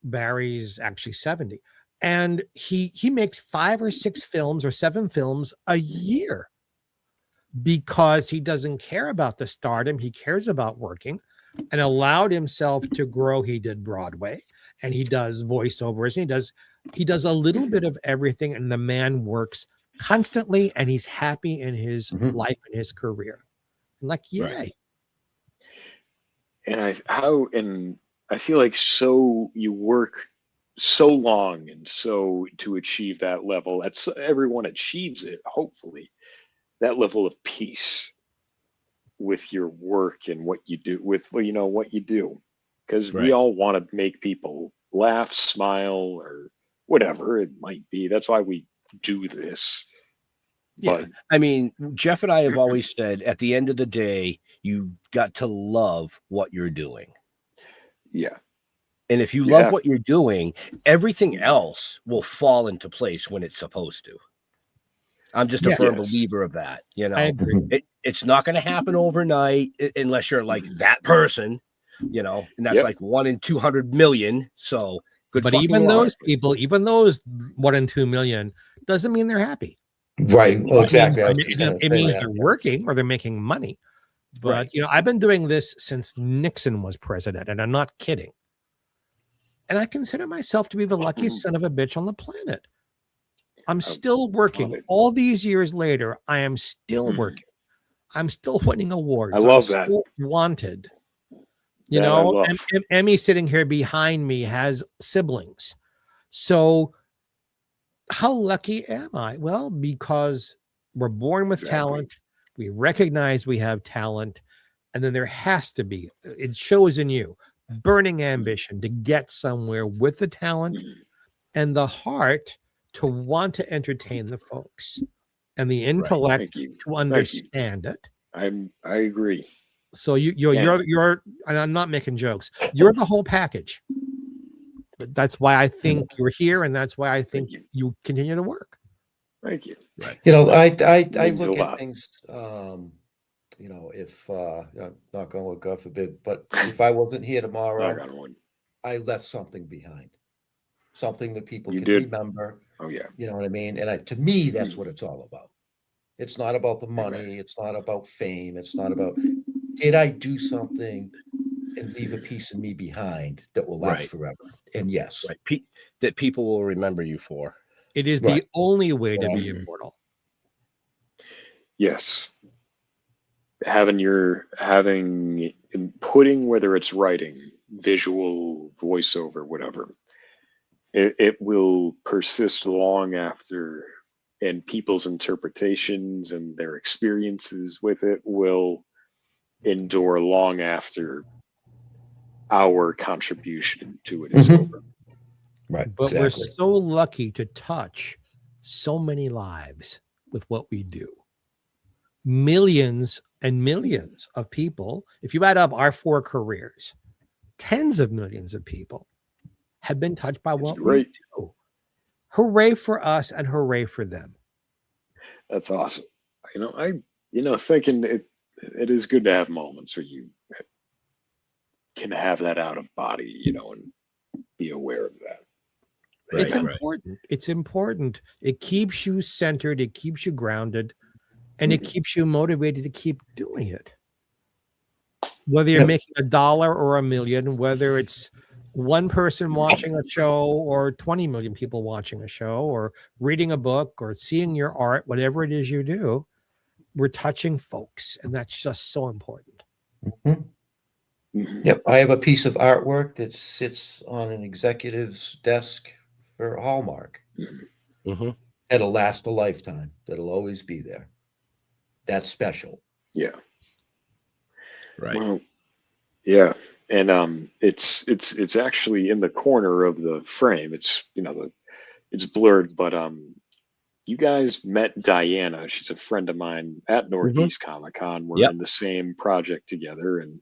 Barry's actually 70. And he makes 5 or 6 films or 7 films a year because he doesn't care about the stardom. He cares about working, and allowed himself to grow. He did Broadway, and he does voiceovers, and he does a little bit of everything, and the man works constantly, and he's happy in his life and his career. Like, yay. Right. And I feel like you work so long and so to achieve that level. Everyone achieves it, hopefully, that level of peace with your work and what you do, what you do, because we all want to make people laugh, smile, or whatever it might be. That's why we do this. Yeah, I mean, Jeff and I have always said at the end of the day, you got to love what you're doing. Yeah. And if you love what you're doing, everything else will fall into place when it's supposed to. I'm just a firm believer of that. You know, I agree. It's not going to happen overnight unless you're like that person, you know, and that's like 1 in 200 million. So good. But even those people, even those 1 in 2 million, doesn't mean they're happy. Right. Well, exactly. It means they're working or they're making money. But you know, I've been doing this since Nixon was president, and I'm not kidding. And I consider myself to be the luckiest son of a bitch on the planet. I'm still working. All these years later, I am still working. I'm still winning awards. I love I'm still that. Wanted. You know, Emmy sitting here behind me has siblings. So how lucky am I? Well, because we're born with talent. We recognize we have talent. And then there has to be, it shows in you, burning ambition to get somewhere with the talent and the heart to want to entertain the folks and the intellect to understand it. I agree. So you're and I'm not making jokes. You're the whole package. That's why I think you're here, and that's why I think you continue to work. Thank you. Right. You know, I look at things. You know, if not going with God forbid, but if I wasn't here tomorrow, I left something behind, something that people can remember. Oh yeah. You know what I mean? And to me, that's what it's all about. It's not about the money. It's not about fame. It's not about, did I do something and leave a piece of me behind that will last forever? And yes, that people will remember you for. It is the only way to be immortal. Yes. Putting, whether it's writing, visual, voiceover, whatever, it will persist long after, and people's interpretations and their experiences with it will endure long after our contribution to it is over. Right. But we're so lucky to touch so many lives with what we do. Millions and millions of people, if you add up our 4 careers, tens of millions of people have been touched by what we do. Hooray for us and hooray for them. That's awesome. Thinking it is good to have moments where you can have that out of body, and be aware of that. It's important. It's important. It keeps you centered. It keeps you grounded. And it keeps you motivated to keep doing it. Whether you're making $1 or $1 million, whether it's one person watching a show or 20 million people watching a show or reading a book or seeing your art, whatever it is you do, we're touching folks. And that's just so important. Yep. I have a piece of artwork that sits on an executive's desk for Hallmark. That'll last a lifetime. That'll always be there. That's special. Yeah. Right. Well, yeah. And it's actually in the corner of the frame. It's it's blurred, but you guys met Diana. She's a friend of mine at Northeast Comic Con. We're in the same project together, and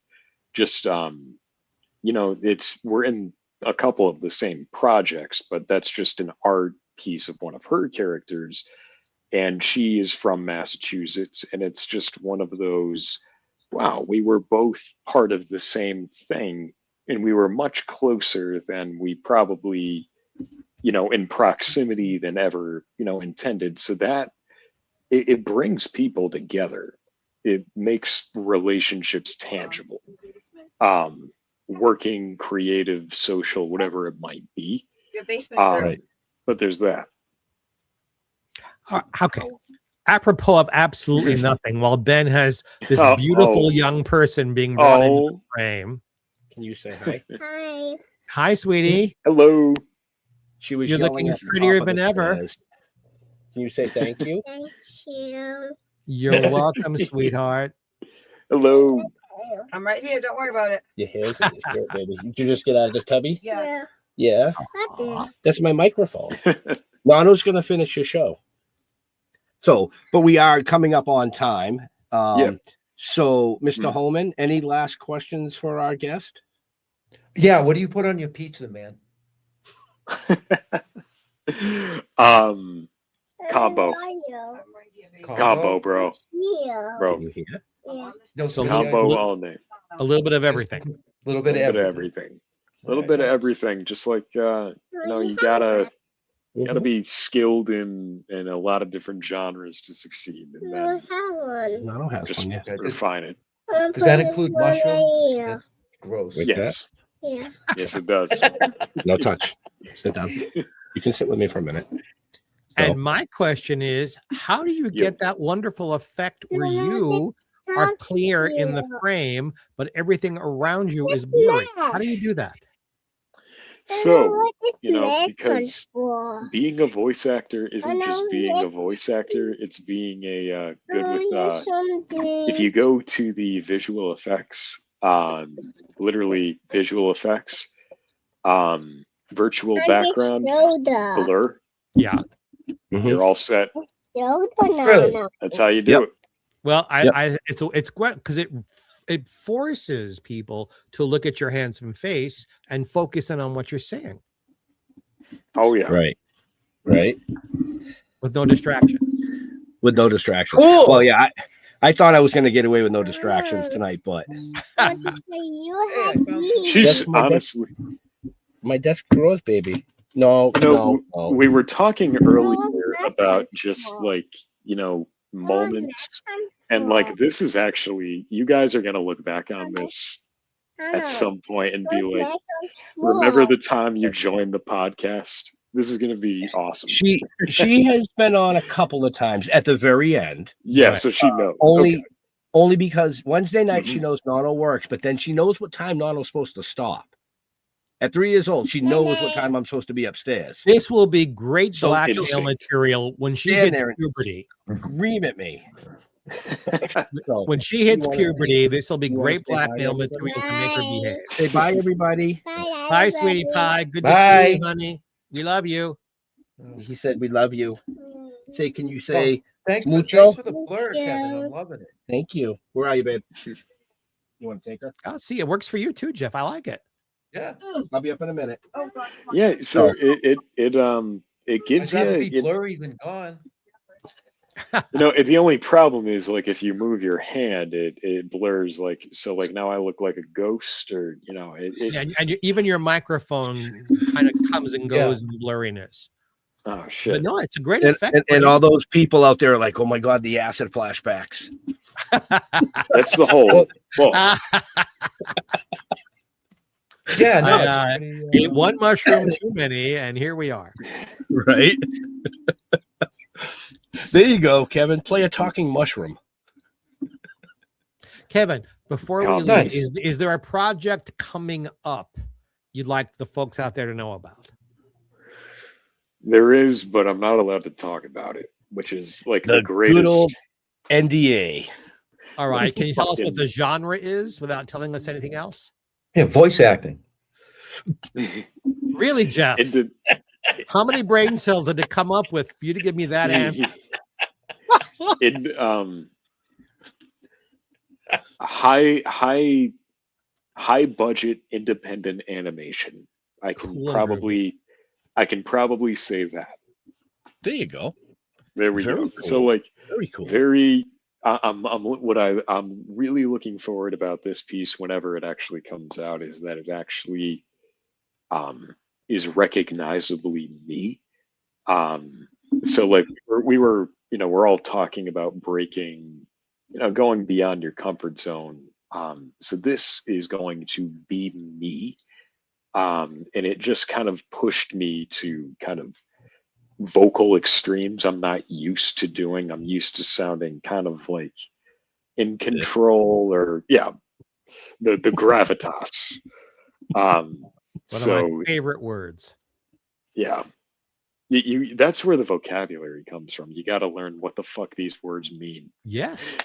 just we're in a couple of the same projects, but that's just an art piece of one of her characters. And she is from Massachusetts, and it's just one of those, wow, we were both part of the same thing, and we were much closer than we probably, in proximity than ever, intended. So that it brings people together. It makes relationships tangible, working, creative, social, whatever it might be. Your basement. But there's that. Okay. Apropos of absolutely nothing, while Ben has this beautiful young person being brought into the frame. Can you say hi? Hi. Hi, sweetie. Hello. You're looking prettier than ever. Can you say thank you? Thank you. You're welcome, sweetheart. Hello. I'm right here. Don't worry about it. Your hair's in your shirt, baby. Did you just get out of the tubby? Yeah. Yeah. That's my microphone. Nano's going to finish your show. So, but we are coming up on time. Yeah. So, Mr. Holman, any last questions for our guest? Yeah, what do you put on your pizza, man? Combo, bro. Can you hear? No, So Combo all day. A little bit of everything. A little bit of everything. A little bit of everything. Just like you gotta be skilled in a lot of different genres to succeed, and then No, have just one. Yes. refine it. Does that include mushrooms? That's gross. With Yes. Yeah. Yes, it does. No touch. Sit down. You can sit with me for a minute. And my question is, how do you get that wonderful effect where you are clear in the frame, but everything around you is blurry? How do you do that? So, because being a voice actor isn't just being a voice actor, it's being a good with if you go to the visual effects, literally visual effects, virtual background blur, Yeah. you're all set. Really? That's how you do it. Well, it's great because it forces people to look at your handsome face and focus in on what you're saying Oh yeah. Right. with no distractions. With no distractions. Cool. Well, yeah, I thought I was going to get away with no distractions tonight, but She's That's my honestly. my desk grows, baby. No. We were talking earlier about just like moments, and like this is actually, you guys are gonna look back on this at some point and be like, remember the time you joined the podcast? This is gonna be awesome. She has been on a couple of times at the very end. Yeah, but, so she knows. Only because Wednesday night she knows Nono works, but then she knows what time Nono's supposed to stop. At 3 years old, she knows what time I'm supposed to be upstairs. This will be great So blackmail instinct. material when she Stand hits there and puberty. Scream at me. So, When she hits wanna- puberty, this will be you wanna great say bye to blackmail everybody? material to make her behave. say bye, everybody. Bye, sweetie pie. Good to see Bye. you, honey. We love you. He said, "We love you." Say, can you say Thanks Mucho? for the blur, Kevin. I'm loving it. thank you? Where are you, babe? You want to take her? I'll see. It works for you too, Jeff. I like it. Yeah. I'll be up in a minute. Yeah, so it I'd gives rather you, be blurry than gone. the only problem is like if you move your hand, it blurs, like, so like now I look like a ghost, or Yeah, and even your microphone kind of comes and goes in blurriness. oh shit. But no, it's a great And, effect. and all those people out there are like, "Oh my god, the acid flashbacks." That's the whole. Well, Yeah, no, I, it's pretty, ate one mushroom too many, and here we are. Right? There you go, Kevin. Play a talking mushroom. Kevin, before we leave, Nice. is there a project coming up you'd like the folks out there to know about? there is, but I'm not allowed to talk about it, which is like the The greatest. good old NDA. All right. Can you tell us what Fucking- the genre is without telling us anything else? yeah, voice acting. Really, Jeff? It did- How many brain cells did it come up with for you to give me that answer? high budget independent animation. I can Wonderful. probably say that. There you go. There we Very go. cool. So like Very cool. I'm really looking forward about this piece whenever it actually comes out is that it actually is recognizably me. So like we were we're all talking about breaking, going beyond your comfort zone. So this is going to be me. And it just kind of pushed me to kind of vocal extremes I'm not used to doing. I'm used to sounding kind of like in control, or the gravitas. One So of my favorite words. yeah, you that's where the vocabulary comes from. You got to learn what the fuck these words mean. Yes.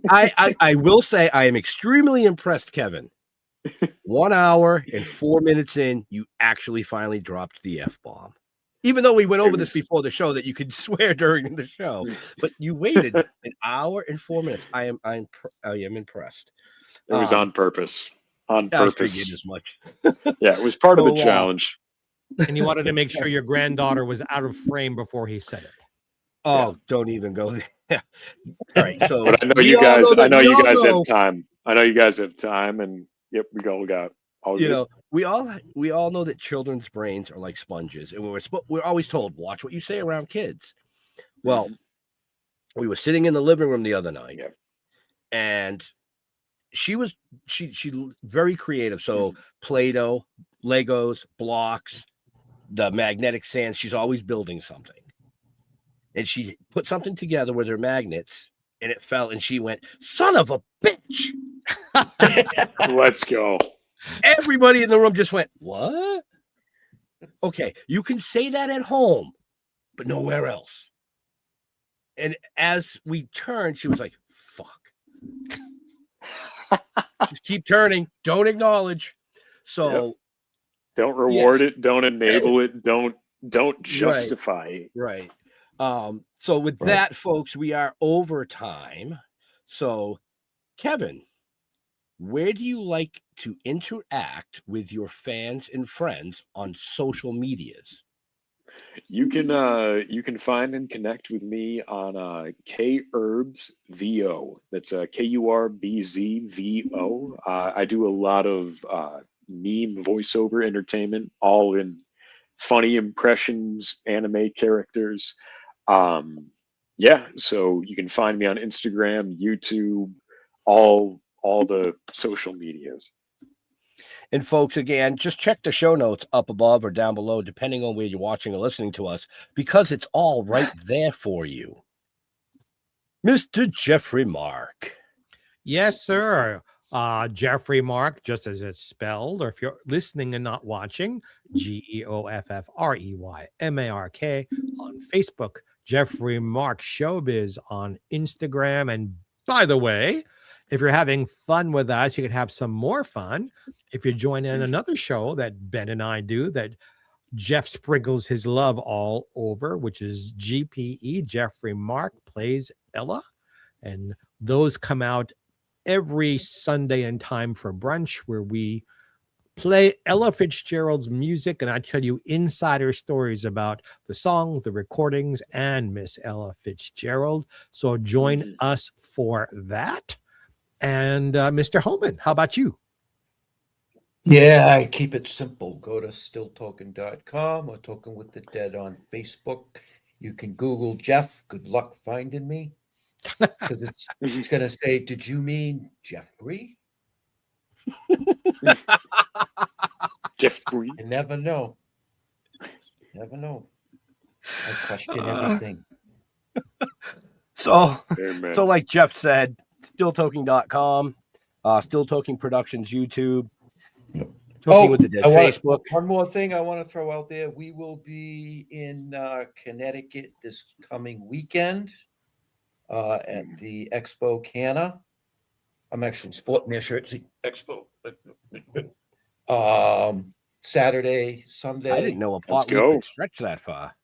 I will say I am extremely impressed, Kevin. 1 hour and 4 minutes in, you actually finally dropped the F-bomb. Even though we went It over this was- before the show that you could swear during the show, but you waited an hour and 4 minutes. I am impressed. It was on purpose. On I purpose. figured as much. Yeah, it was part of the So, challenge. And you wanted to make sure your granddaughter was out of frame before he said it. Oh, don't even go there. All right, so But I know we you all guys. that I know we you all guys know- have time. I know you guys have time, and yep, we all got all. You good. know, we all know that children's brains are like sponges, and we're always told, watch what you say around kids. Well, we were sitting in the living room the other night, Yep. and she very creative. So Play-Doh, Legos, blocks, the magnetic sand. She's always building something, and she put something together with her magnets, and it fell, and she went, "Son of a bitch!" Let's go. Everybody in the room just went, "What?" Okay, you can say that at home, but nowhere else. And as we turned, she was like, "Fuck." Just keep turning. Don't acknowledge. So, Don't reward it. Don't enable it. Don't justify it. right. So with that, folks, we are over time. So, Kevin, where do you like to interact with your fans and friends on social medias? You can find and connect with me on KUrbsVO. That's KURBZVO. I do a lot of meme voiceover entertainment, all in funny impressions, anime characters. Yeah, so you can find me on Instagram, YouTube, all the social medias. And folks, again, just check the show notes up above or down below, depending on where you're watching or listening to us, because it's all right there for you. Mr. Jeffrey Mark. Yes, sir. Jeffrey Mark, just as it's spelled, or if you're listening and not watching, GeoffreyMark on Facebook, Jeffrey Mark Showbiz on Instagram. And by the way, if you're having fun with us, you can have some more fun if you join in another show that Ben and I do that Jeff sprinkles his love all over, which is GPE, Jeffrey Mark Plays Ella. And those come out every Sunday in time for brunch, where we play Ella Fitzgerald's music, and I tell you insider stories about the song, the recordings, and Miss Ella Fitzgerald. So join us for that. And Mr. Holman, how about you? Yeah, I keep it simple. Go to stilltoken.com or Token with the Dead on Facebook. You can Google Jeff. Good luck finding me. Because it's going to say, did you mean Jeffrey? Jeffrey. You never know. Never know. I question everything. So Amen. So like Jeff said, stilltoking.com, Still Toking Productions YouTube, Toking with the Dead Facebook. One more thing I want to throw out there. We will be in Connecticut this coming weekend at the Expo Canna. I'm actually sporting their shirts. The Expo. Saturday, Sunday. I didn't know a pot Let's leaf go. could stretch that far.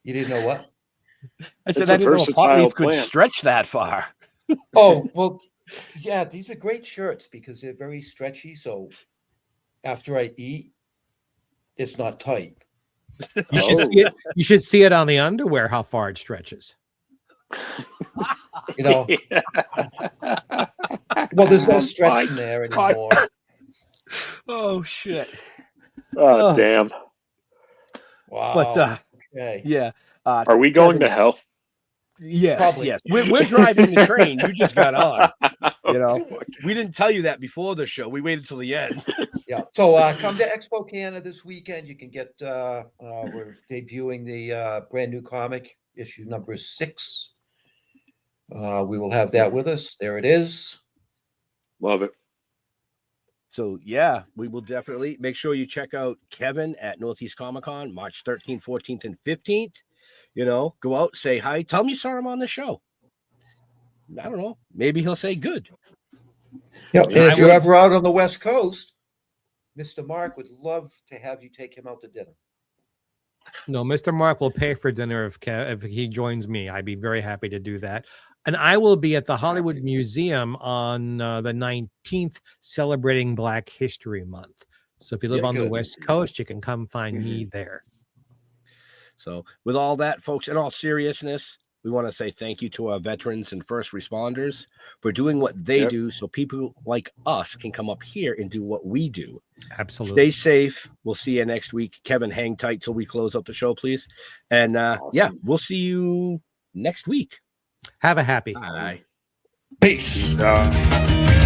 You didn't know what? I said It's I a didn't know a pot versatile leaf could plant. stretch that far. Oh, well, yeah, these are great shirts because they're very stretchy. So after I eat, it's not tight. You should see it. You should see it on the underwear how far it stretches. You know, well, there's no stretch in there anymore. Oh shit. Oh, damn. Wow. But okay. yeah. Are we going to hell? Yes, Probably. yes. We're driving the train. You just got on. You know, we didn't tell you that before the show. We waited till the end. Yeah. So come to Expo Canada this weekend. You can get we're debuting the brand new comic, issue number 6. We will have that with us. There it is. Love it. So yeah, we will definitely make sure you check out Kevin at Northeast Comic Con, March 13th, 14th, and 15th. You know, go out, say hi, tell him you saw him on the show. I don't know. Maybe he'll say good. Yep. And if you're ever out on the West Coast, Mr. Mark would love to have you take him out to dinner. No, Mr. Mark will pay for dinner if he joins me. I'd be very happy to do that. And I will be at the Hollywood Museum on the 19th, celebrating Black History Month. So if you live Yeah, on the good. West Coast, you can come find me there. So with all that, folks, in all seriousness, we want to say thank you to our veterans and first responders for doing what they do so people like us can come up here and do what we do. Absolutely. Stay safe. We'll see you next week. Kevin, hang tight till we close up the show, please. And yeah, we'll see you next week. Have a happy. Bye. Peace. Peace out.